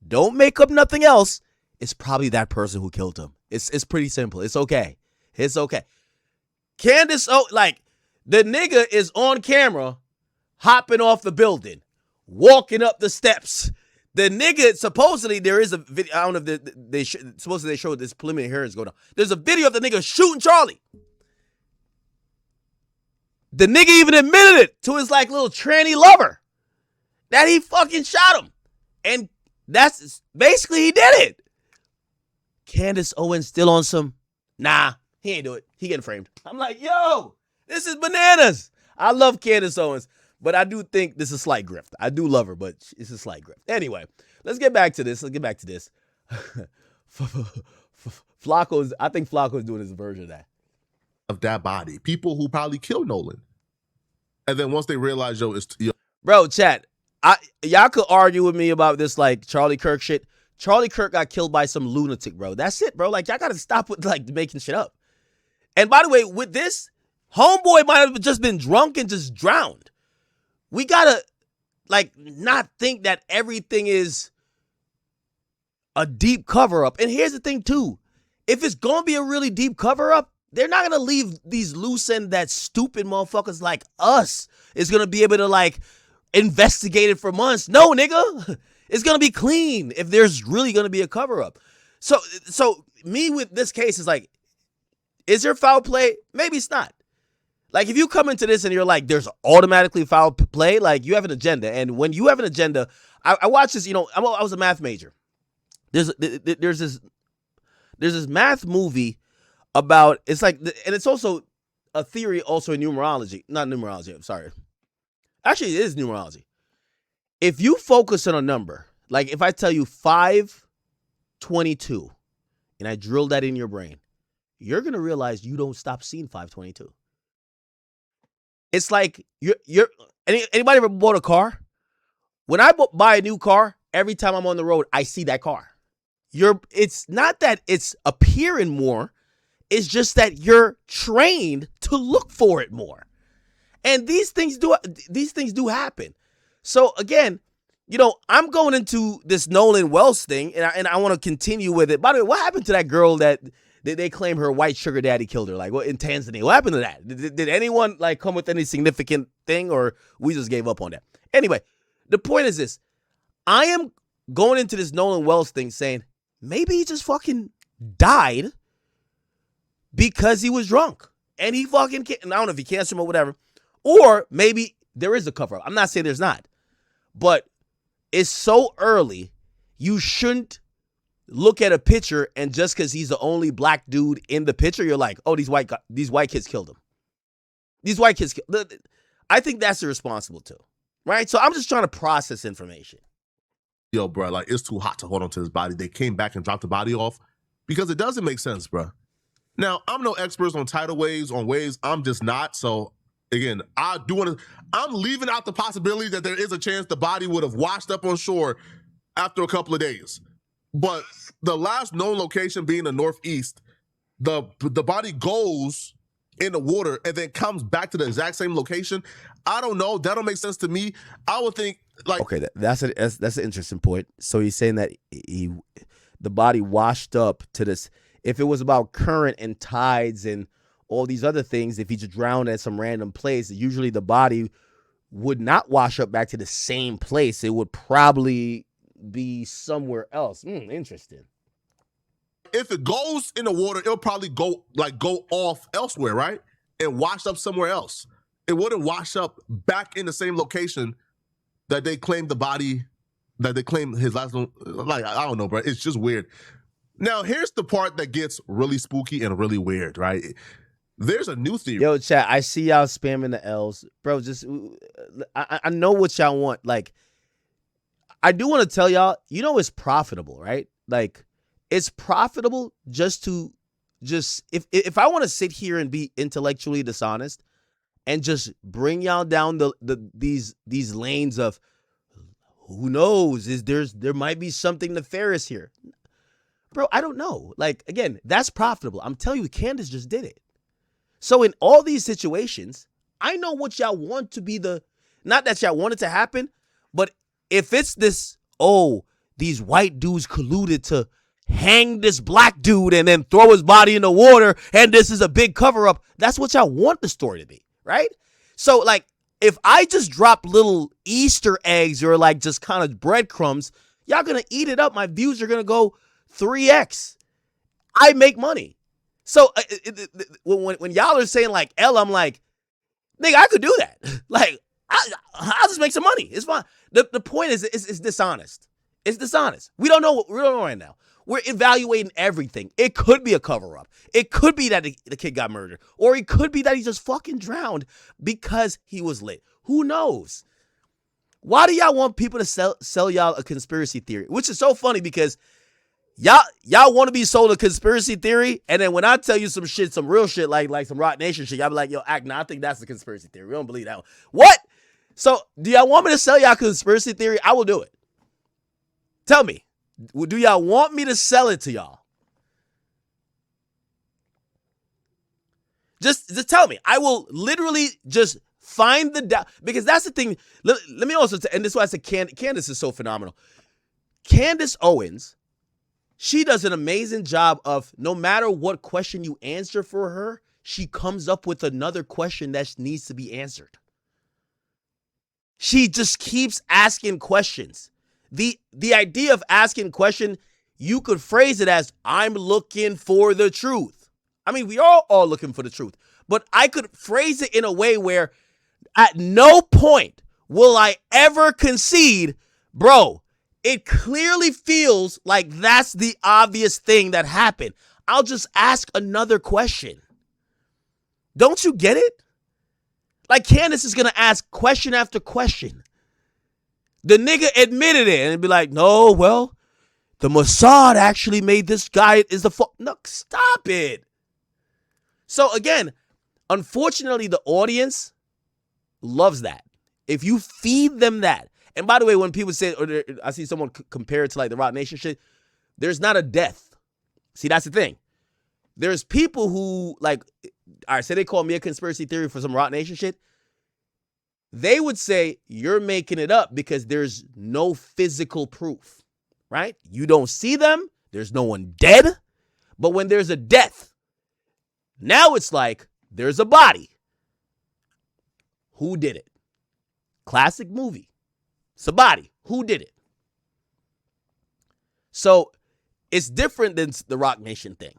don't make up nothing else. It's probably that person who killed him. It's pretty simple. It's okay. It's okay. Candace, like, the nigga is on camera hopping off the building, walking up the steps. The nigga, supposedly there is a video. I don't know if supposedly they showed this preliminary hearings going on. There's a video of the nigga shooting Charlie. The nigga even admitted it to his like little tranny lover that he fucking shot him. And that's basically he did it. Candace Owens still on some, nah, he ain't do it. He getting framed. I'm like, yo, this is bananas. I love Candace Owens, but I do think this is a slight grift. I do love her, but it's a slight grift. Anyway, let's get back to this. I think Flacco's doing his version of that. Of that body. People who probably killed Nolan. And then once they realize, Bro, chat, y'all could argue with me about this like Charlie Kirk shit. Charlie Kirk got killed by some lunatic, bro. That's it, bro. Like, y'all got to stop with like making shit up. And by the way, with this, homeboy might have just been drunk and just drowned. We got to like not think that everything is a deep cover up. And here's the thing too. If it's going to be a really deep cover up, they're not going to leave these loose end that stupid motherfuckers like us is going to be able to like investigate it for months. No, nigga. It's going to be clean if there's really going to be a cover up. So me with this case is like, is there foul play? Maybe it's not. Like if you come into this and you're like, there's automatically foul play, like you have an agenda. And when you have an agenda, I watched this, I was a math major. There's this, There's this math movie about, it's like, and it's also a theory also in numerology. Not numerology, I'm sorry. Actually, it is numerology. If you focus on a number, like if I tell you 522, and I drill that in your brain, you're going to realize you don't stop seeing 522. It's like anybody ever bought a car? When I buy a new car, every time I'm on the road, I see that car. It's not that it's appearing more. It's just that you're trained to look for it more. And these things do happen. So again, I'm going into this Nolan Wells thing, and I want to continue with it. By the way, what happened to that girl that they claim her white sugar daddy killed her? Like, what in Tanzania? What happened to that? Did anyone like come with any significant thing, or we just gave up on that? Anyway, the point is this: I am going into this Nolan Wells thing saying maybe he just fucking died because he was drunk and he fucking I don't know if he cancer him or whatever, or maybe there is a cover up. I'm not saying there's not, but it's so early, you shouldn't look at a picture and just because he's the only black dude in the picture, you're like, oh, these white kids killed him. These white kids I think that's irresponsible too, right? So I'm just trying to process information. Yo, bro, like it's too hot to hold on to his body. They came back and dropped the body off because it doesn't make sense, bro. Now, I'm no expert on tidal waves, on waves. I'm just not. So again, I'm leaving out the possibility that there is a chance the body would have washed up on shore after a couple of days. But the last known location being the Northeast, the body goes in the water and then comes back to the exact same location. I don't know. That don't make sense to me. I would think like, okay, that's an interesting point. So he's saying that the body washed up to this. If it was about current and tides and all these other things, if he just drowned at some random place, usually the body would not wash up back to the same place. It would probably be somewhere else. Interesting. If it goes in the water, it'll probably go off elsewhere, right? And wash up somewhere else. It wouldn't wash up back in the same location that they claimed the body, that they claimed his last name. Like, I don't know, bro. It's just weird. Now, here's the part that gets really spooky and really weird, right? There's a new theory. Yo, chat, I see y'all spamming the L's. Bro, just, I know what y'all want. Like, I do want to tell y'all, it's profitable, right? Like, it's profitable if I want to sit here and be intellectually dishonest and just bring y'all down these lanes of who knows, there might be something nefarious here. Bro, I don't know. Like, again, that's profitable. I'm telling you, Candace just did it. So in all these situations, I know what y'all want to be not that y'all want it to happen, but if it's this, these white dudes colluded to hang this black dude and then throw his body in the water, and this is a big cover up, that's what y'all want the story to be, right? So, like, if I just drop little Easter eggs or, like, just kind of breadcrumbs, y'all gonna eat it up. My views are gonna go 3x. I make money. So when y'all are saying like L, I'm like, nigga, I could do that. Like, I'll just make some money. It's fine. The point is, it's dishonest. It's dishonest. We don't know right now. We're evaluating everything. It could be a cover up. It could be that the kid got murdered, or it could be that he just fucking drowned because he was lit. Who knows? Why do y'all want people to sell y'all a conspiracy theory? Which is so funny because y'all want to be sold a conspiracy theory, and then when I tell you some real shit, like some Rock Nation shit, y'all be like, yo, I think that's a conspiracy theory. We don't believe that one. What? So, do y'all want me to sell y'all a conspiracy theory? I will do it. Tell me. Do y'all want me to sell it to y'all? Just tell me. I will literally just find the doubt. Because that's the thing. Let me also, and this is why I said Candace is so phenomenal. Candace Owens, she does an amazing job of, no matter what question you answer for her, she comes up with another question that needs to be answered. She just keeps asking questions. The idea of asking question, you could phrase it as, I'm looking for the truth. I mean, we are all looking for the truth. But I could phrase it in a way where at no point will I ever concede, bro, It clearly feels like that's the obvious thing that happened. I'll just ask another question. Don't you get it? Like Candace is going to ask question after question. The nigga admitted it and be like, no, well, the Mossad actually made this guy is the no, stop it. So again, unfortunately, the audience loves that. If you feed them that, and by the way, when people say, or I see someone compare it to like the Rock Nation shit, there's not a death. See, that's the thing. There's people who like, all right, say they call me a conspiracy theory for some Rock Nation shit. They would say you're making it up because there's no physical proof, right? You don't see them. There's no one dead. But when there's a death, now it's like there's a body. Who did it? Classic movie. It's a body. Who did it? So it's different than the Rock Nation thing.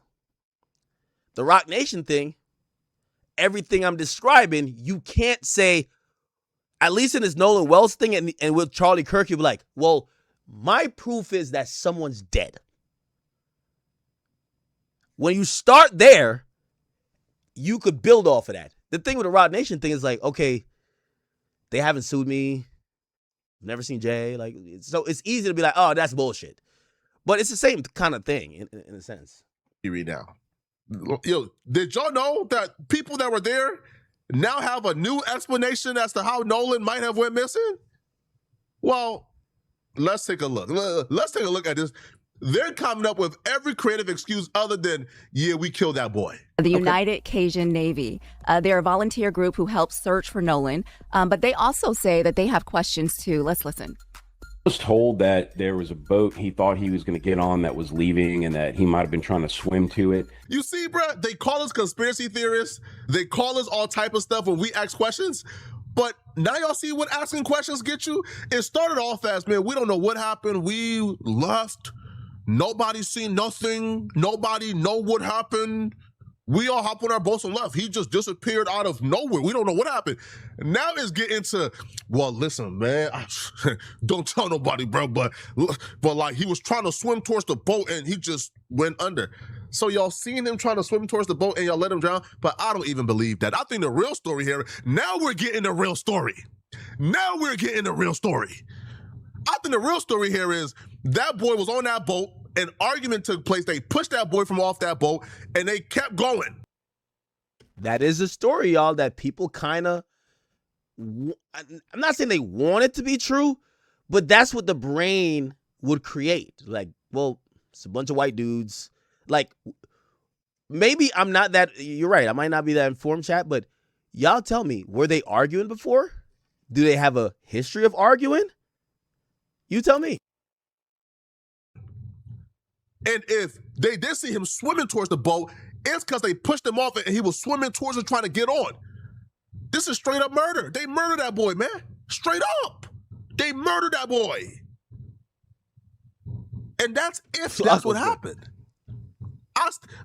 The Rock Nation thing, everything I'm describing, you can't say, at least in this Nolan Wells thing and with Charlie Kirk, you'll be like, well, my proof is that someone's dead. When you start there, you could build off of that. The thing with the Rock Nation thing is like, okay, they haven't sued me. Never seen Jay. Like, so it's easy to be like, oh, that's bullshit. But it's the same kind of thing in a sense. You read now. Yo, did y'all know that people that were there now have a new explanation as to how Nolan might have went missing? Well, let's take a look. Let's take a look at this. They're coming up with every creative excuse other than, yeah, we killed that boy. The United Cajun Navy. They're a volunteer group who helps search for Nolan, but they also say that they have questions too. Let's listen. I was told that there was a boat he thought he was going to get on that was leaving and that he might have been trying to swim to it. You see, bro, they call us conspiracy theorists. They call us all type of stuff when we ask questions. But now y'all see what asking questions get you? It started off as, man, we don't know what happened. We left. Nobody seen nothing. Nobody know what happened. We all hopped on our boats and left. He just disappeared out of nowhere. We don't know what happened. Now it's getting to, well, listen, man, don't tell nobody, bro, but like he was trying to swim towards the boat and he just went under. So y'all seen him trying to swim towards the boat and y'all let him drown? But I don't even believe that. I think the real story here, now we're getting the real story. Now we're getting the real story. I think the real story here is that boy was on that boat. An argument took place. They pushed that boy from off that boat, and they kept going. That is a story, y'all, that people kind of, I'm not saying they want it to be true, but that's what the brain would create. Like, well, it's a bunch of white dudes. Like, maybe I'm not that, you're right, I might not be that informed, chat, but y'all tell me, were they arguing before? Do they have a history of arguing? You tell me. And if they did see him swimming towards the boat, it's because they pushed him off and he was swimming towards it trying to get on. This is straight up murder. They murdered that boy, man. Straight up. They murdered that boy. And that's if that's what happened.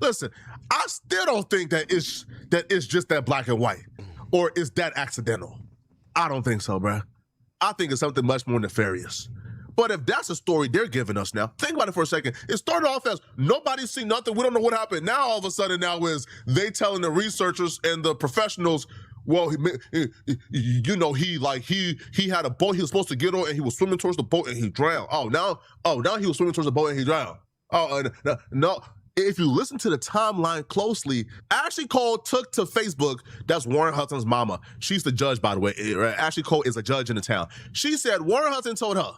Listen, I still don't think that it's just that black and white or is that accidental. I don't think so, bro. I think it's something much more nefarious. But if that's a story they're giving us now, think about it for a second. It started off as nobody's seen nothing. We don't know what happened. Now all of a sudden now is they telling the researchers and the professionals, well, you know, he had a boat he was supposed to get on and he was swimming towards the boat and he drowned. Now he was swimming towards the boat and he drowned. No. If you listen to the timeline closely, Ashley Cole took to Facebook, that's Warren Hudson's mama. She's the judge, by the way. Ashley Cole is a judge in the town. She said Warren Hudson told her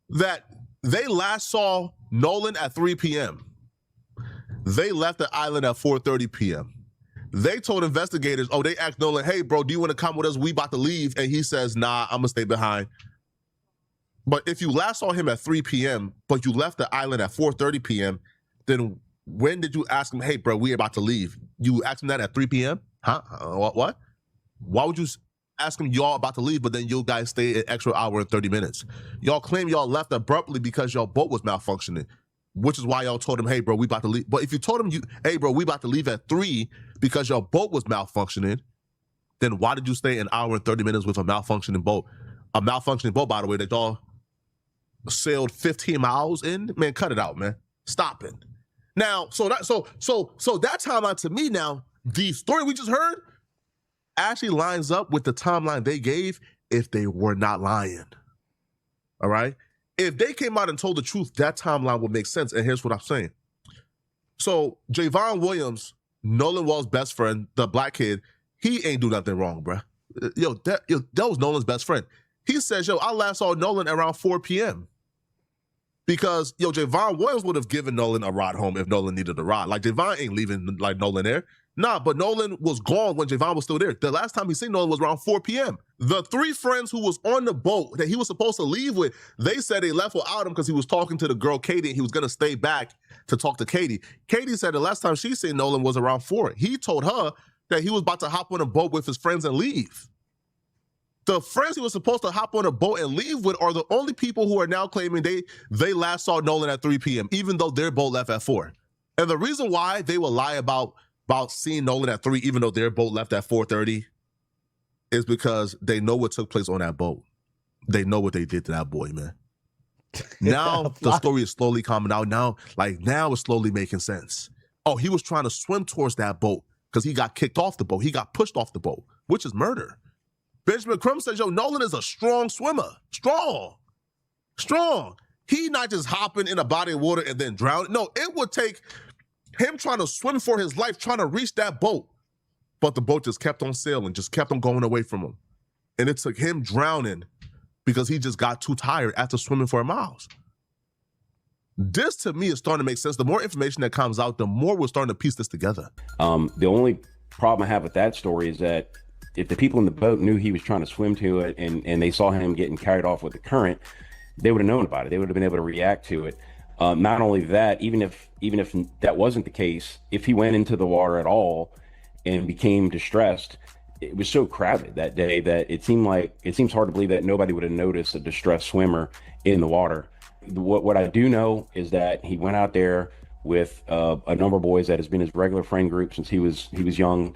that they last saw Nolan at 3 p.m. They left the island at 4:30 p.m. They told investigators, they asked Nolan, hey, bro, do you want to come with us? We about to leave. And he says, nah, I'm going to stay behind. But if you last saw him at 3 p.m., but you left the island at 4:30 p.m., then when did you ask him, hey, bro, we about to leave? You asked him that at 3 p.m.? Huh? What? Why would you ask him y'all about to leave, but then you guys stay an extra hour and 30 minutes? Y'all claim y'all left abruptly because y'all boat was malfunctioning, which is why y'all told him, hey, bro, we about to leave. But if you told him, hey, bro, we about to leave at 3 because your boat was malfunctioning, then why did you stay an hour and 30 minutes with a malfunctioning boat? A malfunctioning boat, by the way, that y'all sailed 15 miles in. Man, cut it out, man. Stop it. Now, so that timeline to me now, the story we just heard actually lines up with the timeline they gave if they were not lying. All right? If they came out and told the truth, that timeline would make sense. And here's what I'm saying. So Javon Williams, Nolan Wells' best friend, the black kid, he ain't do nothing wrong, bruh. That was Nolan's best friend. He says, I last saw Nolan around 4 p.m. Because, Javon Williams would have given Nolan a ride home if Nolan needed a ride. Like, Javon ain't leaving, like, Nolan there. Nah, but Nolan was gone when Javon was still there. The last time he seen Nolan was around 4 p.m. The 3 friends who was on the boat that he was supposed to leave with, they said they left without him because he was talking to the girl, Katie, and he was going to stay back to talk to Katie. Katie said the last time she seen Nolan was around 4. He told her that he was about to hop on a boat with his friends and leave. The friends he was supposed to hop on a boat and leave with are the only people who are now claiming they last saw Nolan at 3 p.m., even though their boat left at 4. And the reason why they will lie about seeing Nolan at 3, even though their boat left at 4:30, is because they know what took place on that boat. They know what they did to that boy, man. Now the story is slowly coming out. Now it's slowly making sense. Oh, he was trying to swim towards that boat because he got kicked off the boat. He got pushed off the boat, which is murder. Benjamin Crumb says, Nolan is a strong swimmer. Strong. He not just hopping in a body of water and then drowning. No, it would take him trying to swim for his life, trying to reach that boat. But the boat just kept on sailing, just kept on going away from him. And it took him drowning because he just got too tired after swimming for miles. This, to me, is starting to make sense. The more information that comes out, the more we're starting to piece this together. The only problem I have with that story is that if the people in the boat knew he was trying to swim to it and they saw him getting carried off with the current, they would have known about it. They would have been able to react to it. Not only that, even if that wasn't the case, if he went into the water at all and became distressed, it was so crowded that day that it seems hard to believe that nobody would have noticed a distressed swimmer in the water. What I do know is that he went out there with a number of boys that has been his regular friend group since he was young.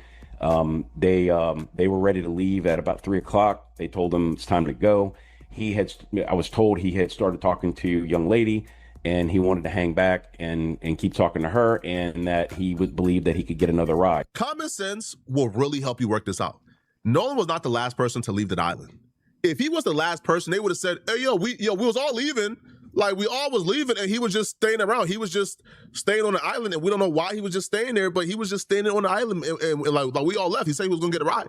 They were ready to leave at about 3 o'clock. They told him it's time to go. I was told he had started talking to a young lady and he wanted to hang back and keep talking to her, and that he would believe that he could get another ride. Common sense will really help you work this out. Nolan was not the last person to leave the island. If he was the last person, they would have said, hey, we was all leaving. Like, we all was leaving, and he was just staying around. He was just staying on the island, and we don't know why he was just staying there, but he was just staying on the island, and like we all left. He said he was going to get a ride.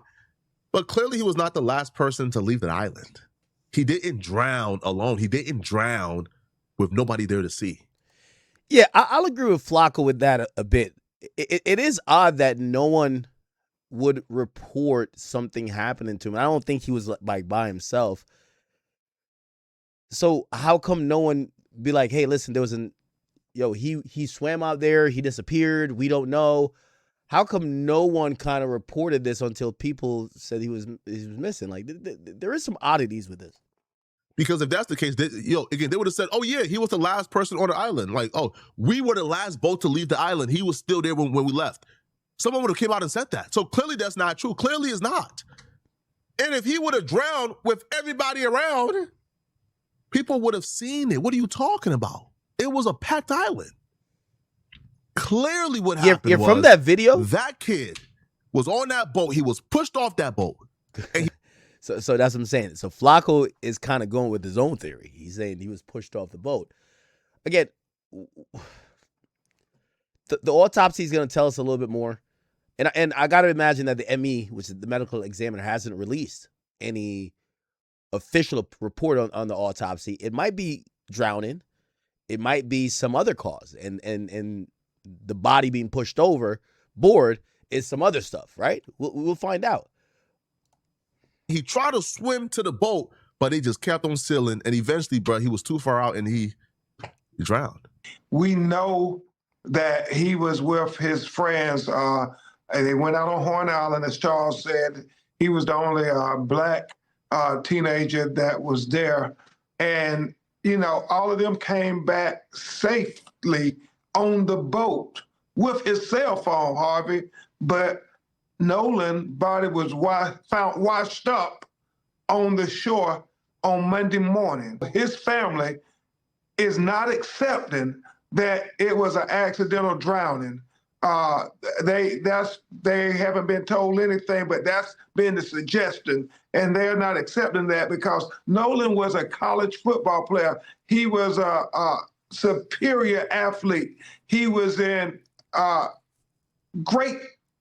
But clearly he was not the last person to leave the island. He didn't drown alone. He didn't drown with nobody there to see. Yeah, I'll agree with Flacco with that a bit. It is odd that no one would report something happening to him. I don't think he was like by himself. So how come no one be like, hey, listen, there was he swam out there, he disappeared, we don't know. How come no one kind of reported this until people said he was missing? Like, there is some oddities with this. Because if that's the case, again, they would have said, oh, yeah, he was the last person on the island. Like, oh, we were the last boat to leave the island. He was still there when we left. Someone would have came out and said that. So clearly that's not true. Clearly it's not. And if he would have drowned with everybody around, people would have seen it. What are you talking about? It was a packed island. Clearly what happened was from that video, that kid was on that boat. He was pushed off that boat. And So that's what I'm saying. So Flacco is kind of going with his own theory. He's saying he was pushed off the boat. Again, the autopsy is going to tell us a little bit more. And I got to imagine that the ME, which is the medical examiner, hasn't released any official report on the autopsy. It might be drowning. It might be some other cause. And the body being pushed overboard is some other stuff, right? We'll find out. He tried to swim to the boat, but he just kept on sailing. And eventually, bro, he was too far out and he drowned. We know that he was with his friends. And they went out on Horn Island, as Charles said. He was the only black teenager that was there. And, all of them came back safely on the boat with his cell phone, Harvey. But Nolan's body was found washed up on the shore on Monday morning. His family is not accepting that it was an accidental drowning. They haven't been told anything, but that's been the suggestion, and they're not accepting that because Nolan was a college football player. He was a superior athlete. He was in great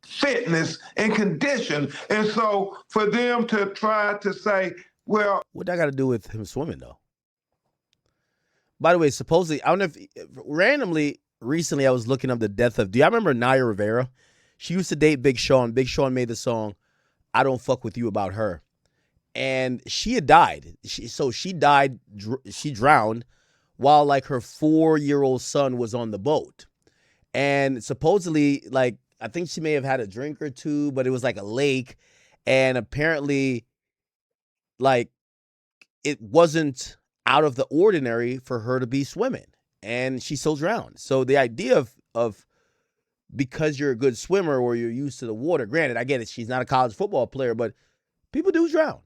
fitness and condition, and so for them to try to say, well, what that got to do with him swimming though? By the way, supposedly, I don't know if randomly recently I was looking up the death of. Do y'all remember Naya Rivera? She used to date Big Sean. Big Sean made the song "I Don't Fuck With You" about her, and she had died. She died. She drowned while like her 4-year-old son was on the boat, and supposedly like I think she may have had a drink or two, but it was like a lake, and apparently like it wasn't out of the ordinary for her to be swimming, and she still drowned. So the idea of because you're a good swimmer or you're used to the water, granted, I get it, she's not a college football player, but people do drown.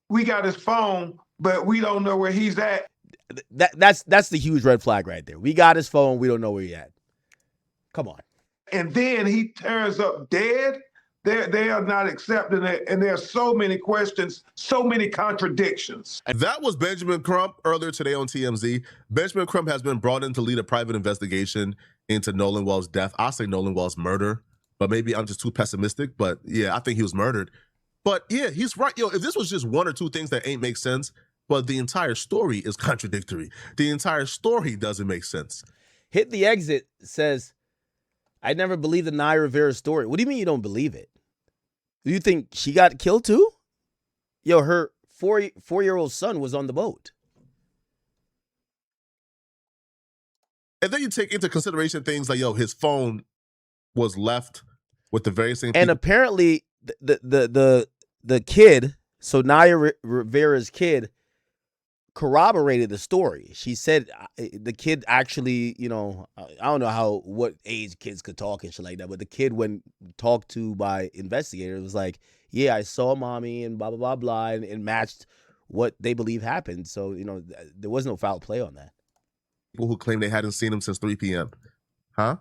We got his phone, but we don't know where he's at. That's the huge red flag right there. We got his phone, we don't know where he's at. Come on. And then he turns up dead. They are not accepting it, and there are so many questions, so many contradictions. That was Benjamin Crump earlier today on TMZ. Benjamin Crump has been brought in to lead a private investigation into Nolan Wells' death. I say Nolan Wells' murder, but maybe I'm just too pessimistic. But yeah, I think he was murdered. But yeah, he's right. Yo, if this was just one or two things that ain't make sense, but the entire story is contradictory. The entire story doesn't make sense. Hit the Exit says, I never believed the Naya Rivera story. What do you mean you don't believe it? Do you think she got killed too? Yo, her 4-year-old son was on the boat. And then you take into consideration things like, yo, his phone was left with the very same people. And apparently the kid, so Naya Rivera's kid, corroborated the story. She said the kid actually, I don't know what age kids could talk and shit like that, but the kid, when talked to by investigators, was like, yeah, I saw mommy and blah, blah, blah, blah, and matched what they believe happened. So, there was no foul play on that. People who claim they hadn't seen him since 3 p.m. Huh?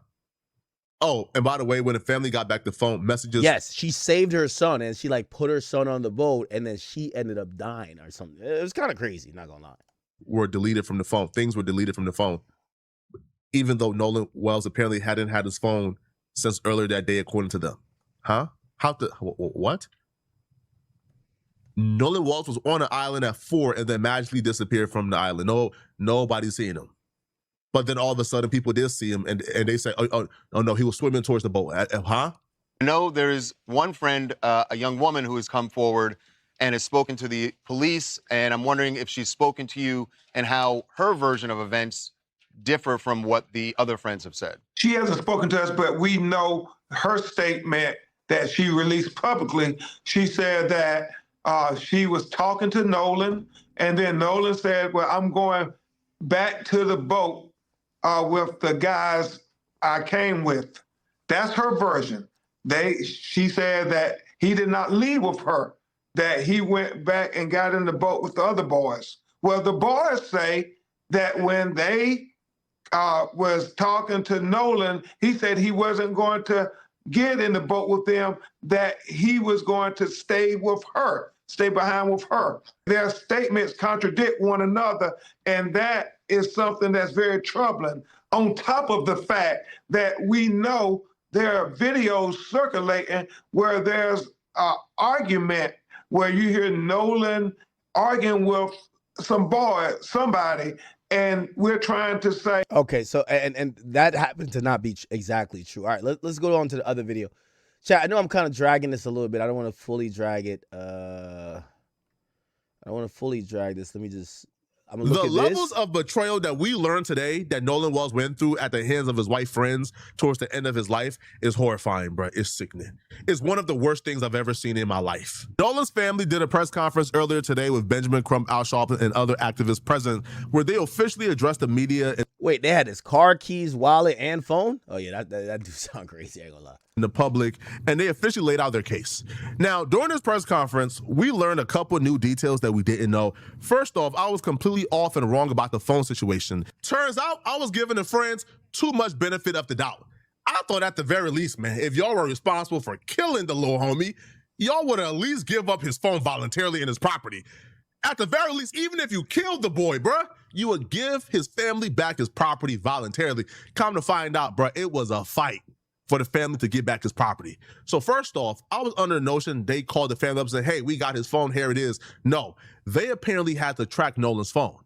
Oh, and by the way, when the family got back the phone, messages. Yes, she saved her son, and she like put her son on the boat, and then she ended up dying or something. It was kind of crazy, not gonna lie. Were deleted from the phone. Things were deleted from the phone. Even though Nolan Wells apparently hadn't had his phone since earlier that day, according to them. Huh? What? Nolan Wells was on an island at 4 and then magically disappeared from the island. No, nobody's seen him. But then all of a sudden, people did see him, and they say, oh no, he was swimming towards the boat. Huh? No, there's one friend, a young woman who has come forward and has spoken to the police, and I'm wondering if she's spoken to you and how her version of events differ from what the other friends have said. She hasn't spoken to us, but we know her statement that she released publicly. She said that she was talking to Nolan, and then Nolan said, well, I'm going back to the boat with the guys I came with. That's her version. She said that he did not leave with her, that he went back and got in the boat with the other boys. Well, the boys say that when they was talking to Nolan, he said he wasn't going to get in the boat with them, that he was going to stay with her, stay behind with her. Their statements contradict one another, and that is something that's very troubling. On top of the fact that we know there are videos circulating where there's an argument where you hear Nolan arguing with somebody, and we're trying to say. Okay, so and that happened to not be exactly true. All right, let's go on to the other video. Chat, I know I'm kind of dragging this a little bit. I don't want to fully drag it. I don't want to fully drag this. Let me just. I'm gonna look at levels this. of betrayal that we learned today that Nolan Wells went through at the hands of his white friends towards the end of his life is horrifying, bro. It's sickening. It's one of the worst things I've ever seen in my life. Nolan's family did a press conference earlier today with Benjamin Crump, Al Sharpton, and other activists present, where they officially addressed the media. Wait, they had his car keys, wallet, and phone? Oh yeah, that do sound crazy. I ain't gonna lie. the public, and they officially laid out their case. Now, during this press conference, we learned a couple new details that we didn't know. First off, I was completely off and wrong about the phone situation. Turns out I was giving the friends too much benefit of the doubt. I thought at the very least, man, if y'all were responsible for killing the little homie, y'all would at least give up his phone voluntarily and his property. At the very least, even if you killed the boy, bruh, you would give his family back his property voluntarily. Come to find out, bruh, it was a fight for the family to get back his property. So first off, I was under the notion they called the family up and said, hey, we got his phone, here it is. No, they apparently had to track Nolan's phone.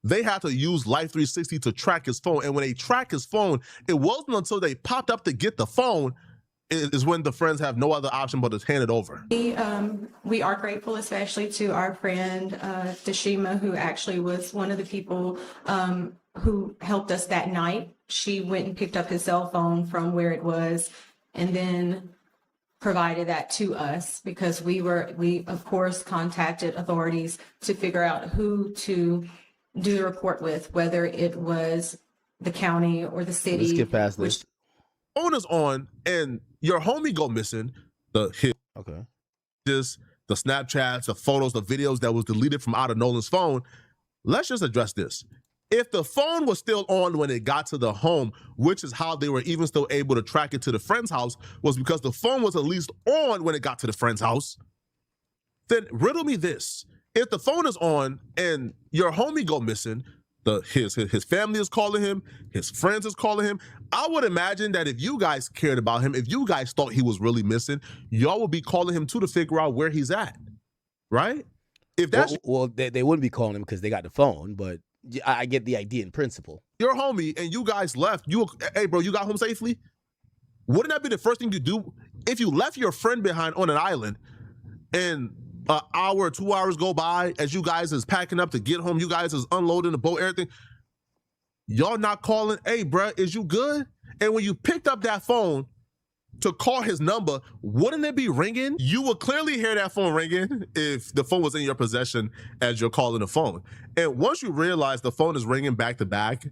They had to use Life 360 to track his phone. And when they track his phone, it wasn't until they popped up to get the phone is when the friends have no other option but to hand it over. We are grateful, especially to our friend Dashima, who actually was one of the people who helped us that night. She went and picked up his cell phone from where it was and then provided that to us because we of course contacted authorities to figure out who to do the report with, whether it was the county or the city. Let's get past this. Phone is on and your homie go missing. The Snapchats, the photos, the videos that was deleted from out of Nolan's phone. Let's just address this. If the phone was still on when it got to the home, which is how they were even still able to track it to the friend's house, was because the phone was at least on when it got to the friend's house, then riddle me this. If the phone is on and your homie go missing, his family is calling him, his friends is calling him, I would imagine that if you guys cared about him, if you guys thought he was really missing, y'all would be calling him too to figure out where he's at, right? If that's they wouldn't be calling him because they got the phone, but I get the idea in principle. Your homie and you guys left. Hey, bro, you got home safely? Wouldn't that be the first thing you do if you left your friend behind on an island and an hour or 2 hours go by as you guys is packing up to get home, you guys is unloading the boat, everything. Y'all not calling, hey, bro, is you good? And when you picked up that phone to call his number, wouldn't it be ringing? You would clearly hear that phone ringing if the phone was in your possession as you're calling the phone. And once you realize the phone is ringing back to back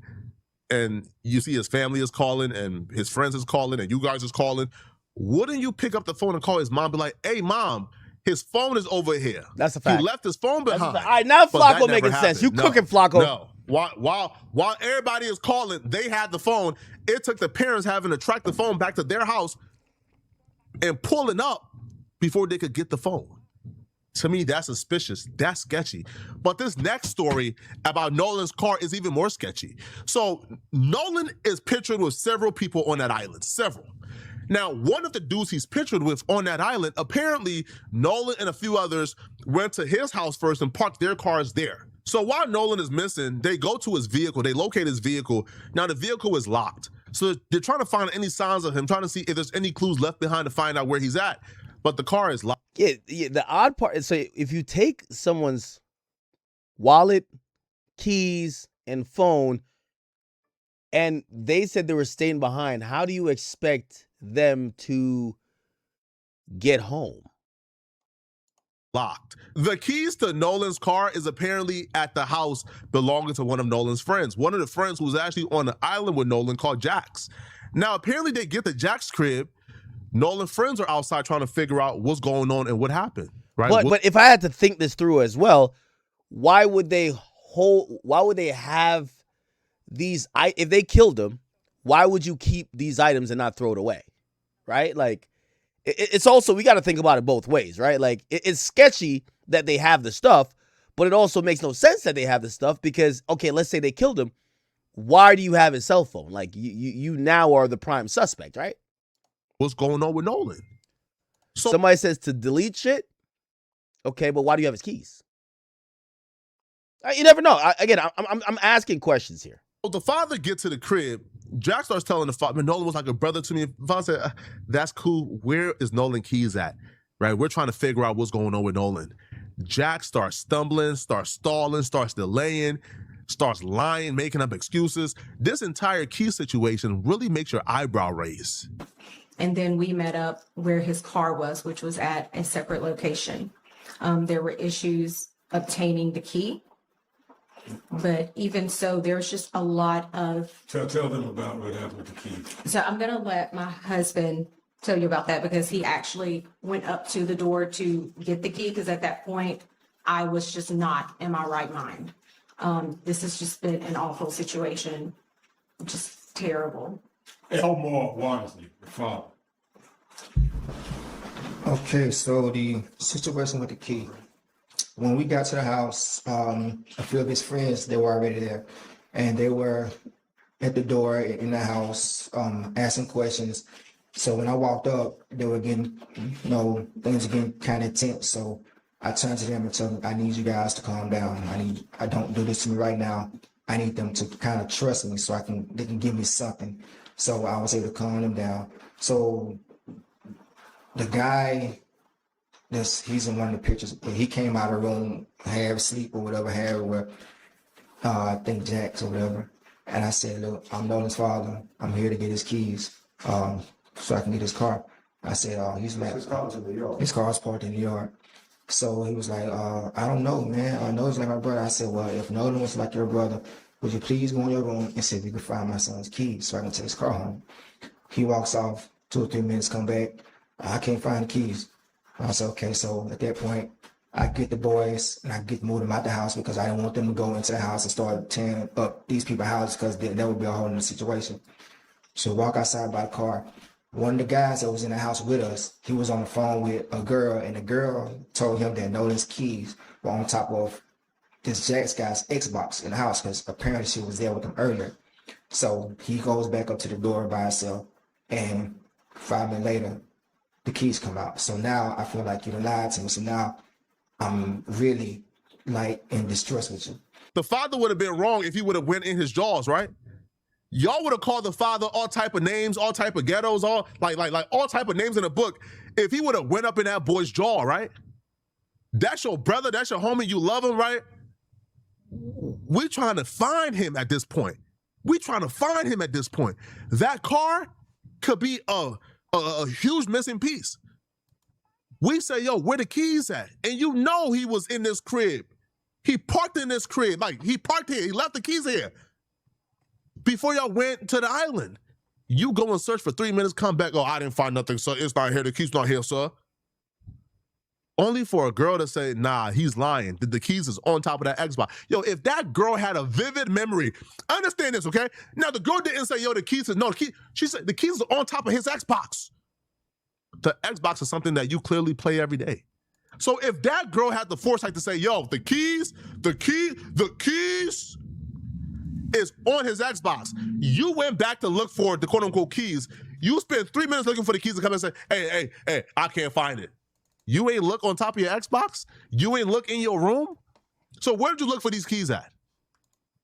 and you see his family is calling and his friends is calling and you guys is calling, wouldn't you pick up the phone and call his mom, be like, hey, mom, his phone is over here. That's a fact. He left his phone behind. All right, now Flacco making sense. You cooking, Flacco. No. While everybody is calling, they had the phone. It took the parents having to track the phone back to their house and pulling up before they could get the phone. To me, that's suspicious. That's sketchy. But this next story about Nolan's car is even more sketchy. So Nolan is pictured with several people on that island. Several. Now, one of the dudes he's pictured with on that island, apparently Nolan and a few others went to his house first and parked their cars there. So while Nolan is missing, they go to his vehicle. They locate his vehicle. Now, the vehicle is locked. So they're trying to find any signs of him, trying to see if there's any clues left behind to find out where he's at. But the car is locked. Yeah, the odd part is, so if you take someone's wallet, keys, and phone, and they said they were staying behind, how do you expect them to get home? Locked. The keys to Nolan's car is apparently at the house belonging to one of Nolan's friends. One of the friends who was actually on the island with Nolan called Jax. Now, apparently they get to Jax's crib. Nolan's friends are outside trying to figure out what's going on and what happened. Right? But if I had to think this through as well, why would they have these? If they killed him, why would you keep these items and not throw it away? Right? Like, it's also, we got to think about it both ways, right? Like, it's sketchy that they have the stuff, but it also makes no sense that they have the stuff because, okay, let's say they killed him. Why do you have his cell phone? Like, you now are the prime suspect, right? What's going on with Nolan? So somebody says to delete shit. Okay, but why do you have his keys? You never know. I'm asking questions here. So the father gets to the crib. Jack starts telling the father, Nolan was like a brother to me. The father said, that's cool. Where is Nolan keys at? Right? We're trying to figure out what's going on with Nolan. Jack starts stumbling, starts stalling, starts delaying, starts lying, making up excuses. This entire key situation really makes your eyebrow raise. And then we met up where his car was, which was at a separate location. There were issues obtaining the key. But even so, there's just a lot of... Tell them about what happened with the key. So I'm going to let my husband tell you about that because he actually went up to the door to get the key because at that point I was just not in my right mind. This has just been an awful situation, just terrible. Elmore Wansley, the father. Okay, so the situation with the key. When we got to the house, a few of his friends, they were already there. And they were at the door in the house, asking questions. So when I walked up, they were getting, things were getting kind of tense. So I turned to them and told them, I need you guys to calm down. I don't do this to me right now. I need them to kind of trust me so they can give me something. So I was able to calm them down. So the guy, he's in one of the pictures. He came out of the room, half asleep or whatever, I think Jack's or whatever. And I said, look, I'm Nolan's father. I'm here to get his keys so I can get his car. I said, he's mad. His car's in the yard. His car's parked in the yard. So he was like, I don't know, man. I know he's like my brother. I said, well, if Nolan was like your brother, would you please go in your room and see if you can find my son's keys so I can take his car home? He walks off, 2 or 3 minutes, come back. I can't find the keys. I said, okay. So at that point, I get the boys and I get moved them out the house because I didn't want them to go into the house and start tearing up these people's houses because that would be a whole other situation. So walk outside by the car. One of the guys that was in the house with us, he was on the phone with a girl, and the girl told him that Nolan's keys were on top of this Jack's guy's Xbox in the house because apparently she was there with him earlier. So he goes back up to the door by himself, and 5 minutes later, the keys come out. So now I feel like you lied to me. So now I'm really in distress with you. The father would have been wrong if he would have went in his jaws, right? Y'all would have called the father all type of names, all type of ghettos, all all type of names in the book if he would have went up in that boy's jaw, right? That's your brother, that's your homie, you love him, right? We're trying to find him at this point. That car could be a huge missing piece. We say, yo, where the keys at? And you know he was in this crib. He parked in this crib. He parked here. He left the keys here. Before y'all went to the island. You go and search for 3 minutes, come back, I didn't find nothing, sir. It's not here. The keys not here, sir. Only for a girl to say, nah, he's lying. The keys is on top of that Xbox. Yo, if that girl had a vivid memory, understand this, okay? Now, the girl didn't say, yo, the keys is, no, she said the keys are on top of his Xbox. The Xbox is something that you clearly play every day. So if that girl had the foresight to say, yo, the keys is on his Xbox, you went back to look for the quote unquote keys. You spent 3 minutes looking for the keys to come and say, hey, I can't find it. You ain't look on top of your Xbox? You ain't look in your room? So where did you look for these keys at?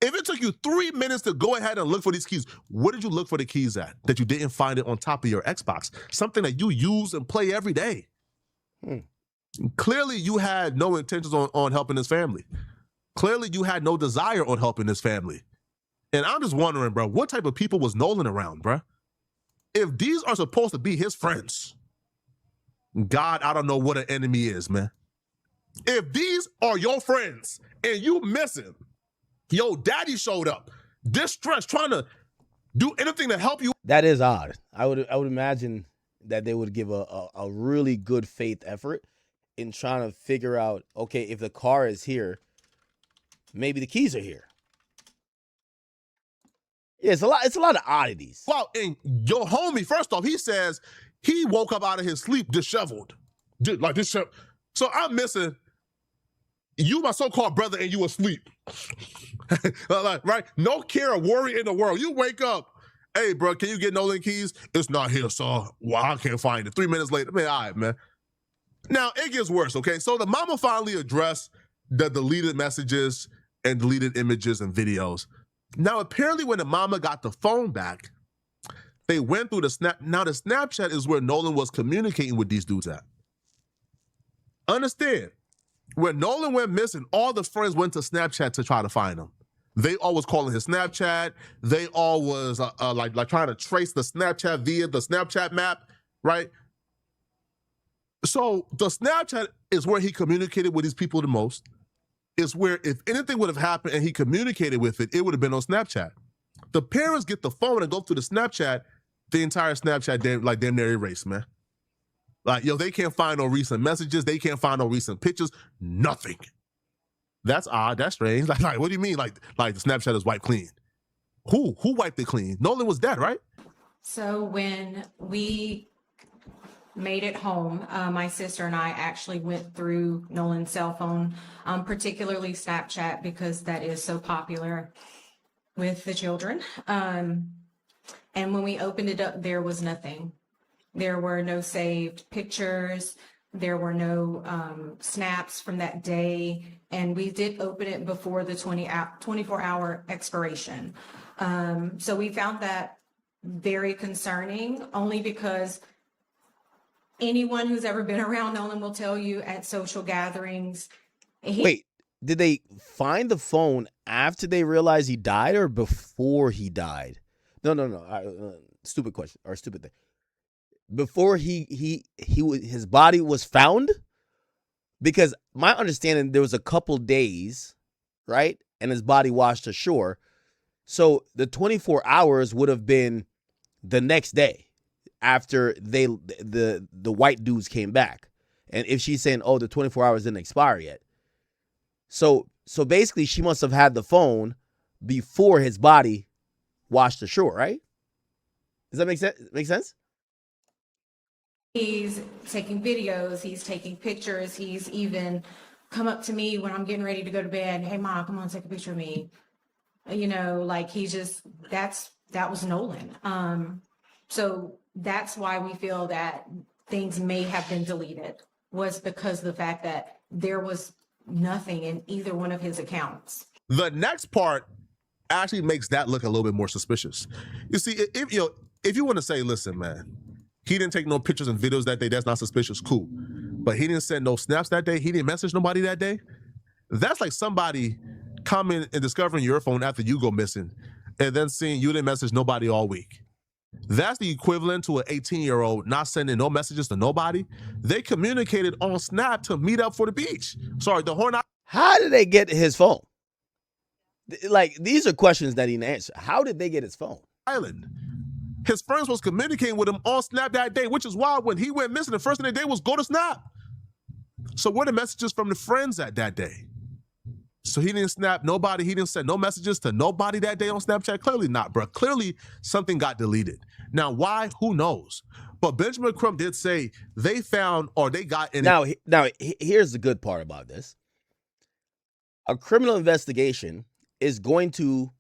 If it took you 3 minutes to go ahead and look for these keys, where did you look for the keys at that you didn't find it on top of your Xbox? Something that you use and play every day. Clearly, you had no intentions on helping his family. Clearly, you had no desire on helping his family. And I'm just wondering, bro, what type of people was Nolan around, bro? If these are supposed to be his friends, God, I don't know what an enemy is, man. If these are your friends and you missing, yo, daddy showed up, distressed, trying to do anything to help you. That is odd. I would imagine that they would give a really good faith effort in trying to figure out, okay, if the car is here, maybe the keys are here. Yeah, it's a lot of oddities. Well, and your homie, first off, he says he woke up out of his sleep disheveled. So I'm missing you, my so-called brother, and you asleep. Right? No care or worry in the world. You wake up, hey, bro, can you get Nolan keys? It's not here, so well, I can't find it. 3 minutes later, man, all right, man. Now, it gets worse, okay? So the mama finally addressed the deleted messages and deleted images and videos. Now, apparently when the mama got the phone back, they went through the Snap. Now, the Snapchat is where Nolan was communicating with these dudes at. Understand, when Nolan went missing, all the friends went to Snapchat to try to find him. They all was calling his Snapchat. They all was like trying to trace the Snapchat via the Snapchat map, right? So the Snapchat is where he communicated with these people the most. It's where if anything would have happened and he communicated with it, it would have been on Snapchat. The parents get the phone and go through the Snapchat. The entire Snapchat damn near erased, man. Like, yo, they can't find no recent messages. They can't find no recent pictures. Nothing. That's odd. That's strange. Like, what do you mean? Like the Snapchat is wiped clean? Who wiped it clean? Nolan was dead, right? So when we made it home, my sister and I actually went through Nolan's cell phone, particularly Snapchat, because that is so popular with the children. And when we opened it up, there was nothing. There were no saved pictures. There were no snaps from that day. And we did open it before the 24-hour expiration. So we found that very concerning, only because anyone who's ever been around Nolan will tell you at social gatherings. Wait, did they find the phone after they realized he died or before he died? No. Stupid question or stupid thing. Before his body was found? Because my understanding, there was a couple days, right? And his body washed ashore. So the 24 hours would have been the next day after the white dudes came back. And if she's saying, oh, the 24 hours didn't expire yet. So basically she must have had the phone before his body washed ashore, right? Does that make sense? He's taking videos, he's taking pictures, he's even come up to me when I'm getting ready to go to bed. Hey, Mom, come on, take a picture of me. You know, like that was Nolan. So that's why we feel that things may have been deleted, was because of the fact that there was nothing in either one of his accounts. The next part actually makes that look a little bit more suspicious. You see, if you want to say, listen, man, he didn't take no pictures and videos that day, that's not suspicious, cool. But he didn't send no snaps that day, he didn't message nobody that day. That's like somebody coming and discovering your phone after you go missing and then seeing you didn't message nobody all week. That's the equivalent to an 18-year-old not sending no messages to nobody. They communicated on Snap to meet up for the beach. Sorry, the Horn. How did they get his phone? Like, these are questions that he didn't answer. How did they get his phone? Island. His friends was communicating with him on Snap that day, which is why when he went missing, the first thing they did was go to Snap. So where are the messages from the friends at that day? So he didn't snap nobody. He didn't send no messages to nobody that day on Snapchat. Clearly not, bro. Clearly something got deleted. Now, why? Who knows? But Benjamin Crump did say they found or they got in. Now, here's the good part about this. A criminal investigation is going to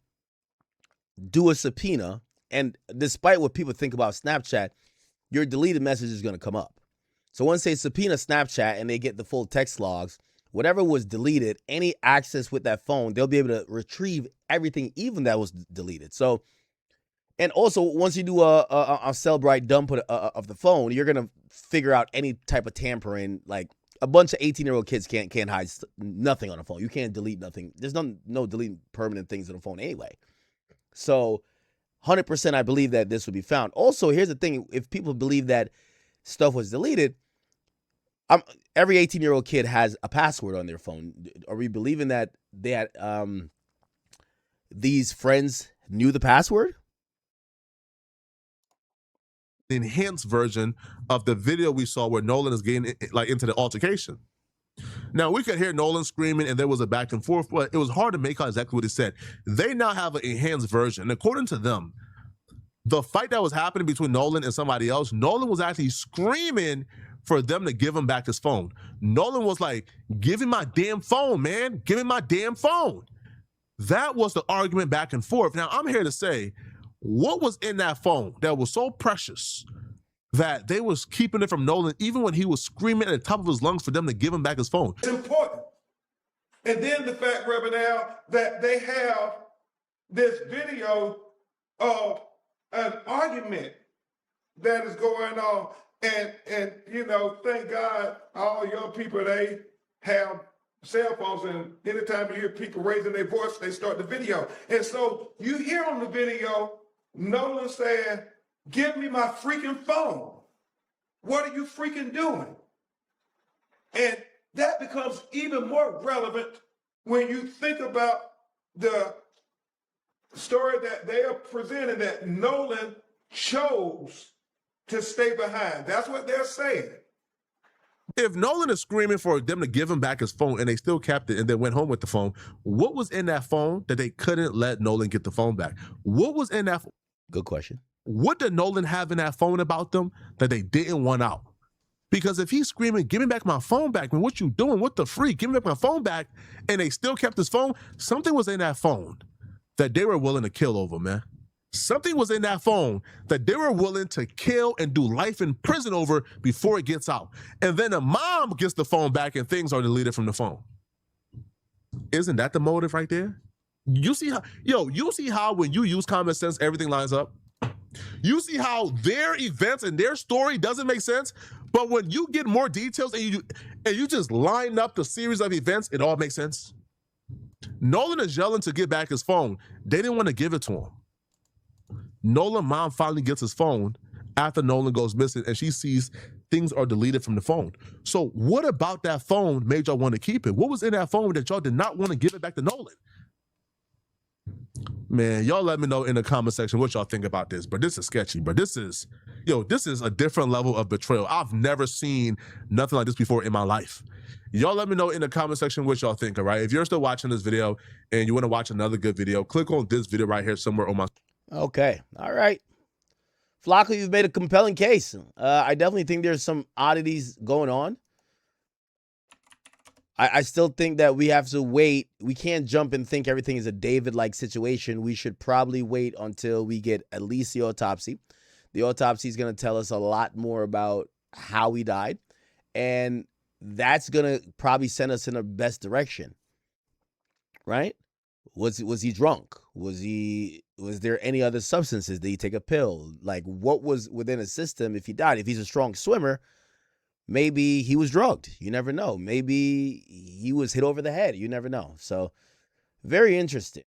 do a subpoena, and despite what people think about Snapchat, your deleted message is going to come up. So once they subpoena Snapchat and they get the full text logs, whatever was deleted, any access with that phone, they'll be able to retrieve everything, even that was deleted. So, and also once you do a Cellbrite dump of the phone, you're gonna figure out any type of tampering. Like a bunch of 18-year-old kids can't hide nothing on a phone. You can't delete nothing. There's no deleting permanent things on a phone anyway. So, 100%, I believe that this would be found. Also, here's the thing: if people believe that stuff was deleted, every 18-year-old kid has a password on their phone. Are we believing that they had these friends knew the password? The enhanced version of the video we saw where Nolan is getting into the altercation. Now, we could hear Nolan screaming and there was a back and forth, but it was hard to make out exactly what he said. They now have an enhanced version. And according to them, the fight that was happening between Nolan and somebody else, Nolan was actually screaming for them to give him back his phone. Nolan was like, give me my damn phone, man. Give me my damn phone. That was the argument back and forth. Now, I'm here to say, what was in that phone that was so precious that they was keeping it from Nolan, even when he was screaming at the top of his lungs for them to give him back his phone? It's important. And then the fact, Reverend Al, that they have this video of an argument that is going on. And you know, thank God, all young people, they have cell phones, and anytime you hear people raising their voice, they start the video. And so you hear on the video, Nolan saying, give me my freaking phone. What are you freaking doing? And that becomes even more relevant when you think about the story that they are presenting, that Nolan chose to stay behind. That's what they're saying. If Nolan is screaming for them to give him back his phone and they still kept it and then went home with the phone, what was in that phone that they couldn't let Nolan get the phone back? What was in that? Good question. What did Nolan have in that phone about them that they didn't want out? Because if he's screaming, give me back my phone back, man, what you doing? What the freak? Give me back my phone back. And they still kept his phone. Something was in that phone that they were willing to kill over, man. Something was in that phone that they were willing to kill and do life in prison over before it gets out. And then the mom gets the phone back and things are deleted from the phone. Isn't that the motive right there? You see how when you use common sense, everything lines up? You see how their events and their story doesn't make sense, but when you get more details and you just line up the series of events, it all makes sense. Nolan is yelling to get back his phone. They didn't want to give it to him. Nolan's mom finally gets his phone after Nolan goes missing, and she sees things are deleted from the phone. So what about that phone made y'all want to keep it? What was in that phone that y'all did not want to give it back to Nolan? Man, y'all let me know in the comment section what y'all think about this. But this is sketchy. But this is a different level of betrayal. I've never seen nothing like this before in my life. Y'all let me know in the comment section what y'all think, all right? If you're still watching this video and you want to watch another good video, click on this video right here somewhere on my... Okay. All right. Flacco, you've made a compelling case. I definitely think there's some oddities going on. I still think that we have to wait. We can't jump and think everything is a David-like situation. We should probably wait until we get at least the autopsy. The autopsy is going to tell us a lot more about how he died. And that's going to probably send us in the best direction. Right? Was he drunk? Was there any other substances? Did he take a pill? Like, what was within his system if he died? If he's a strong swimmer, maybe he was drugged. You never know. Maybe he was hit over the head. You never know. So, very interesting.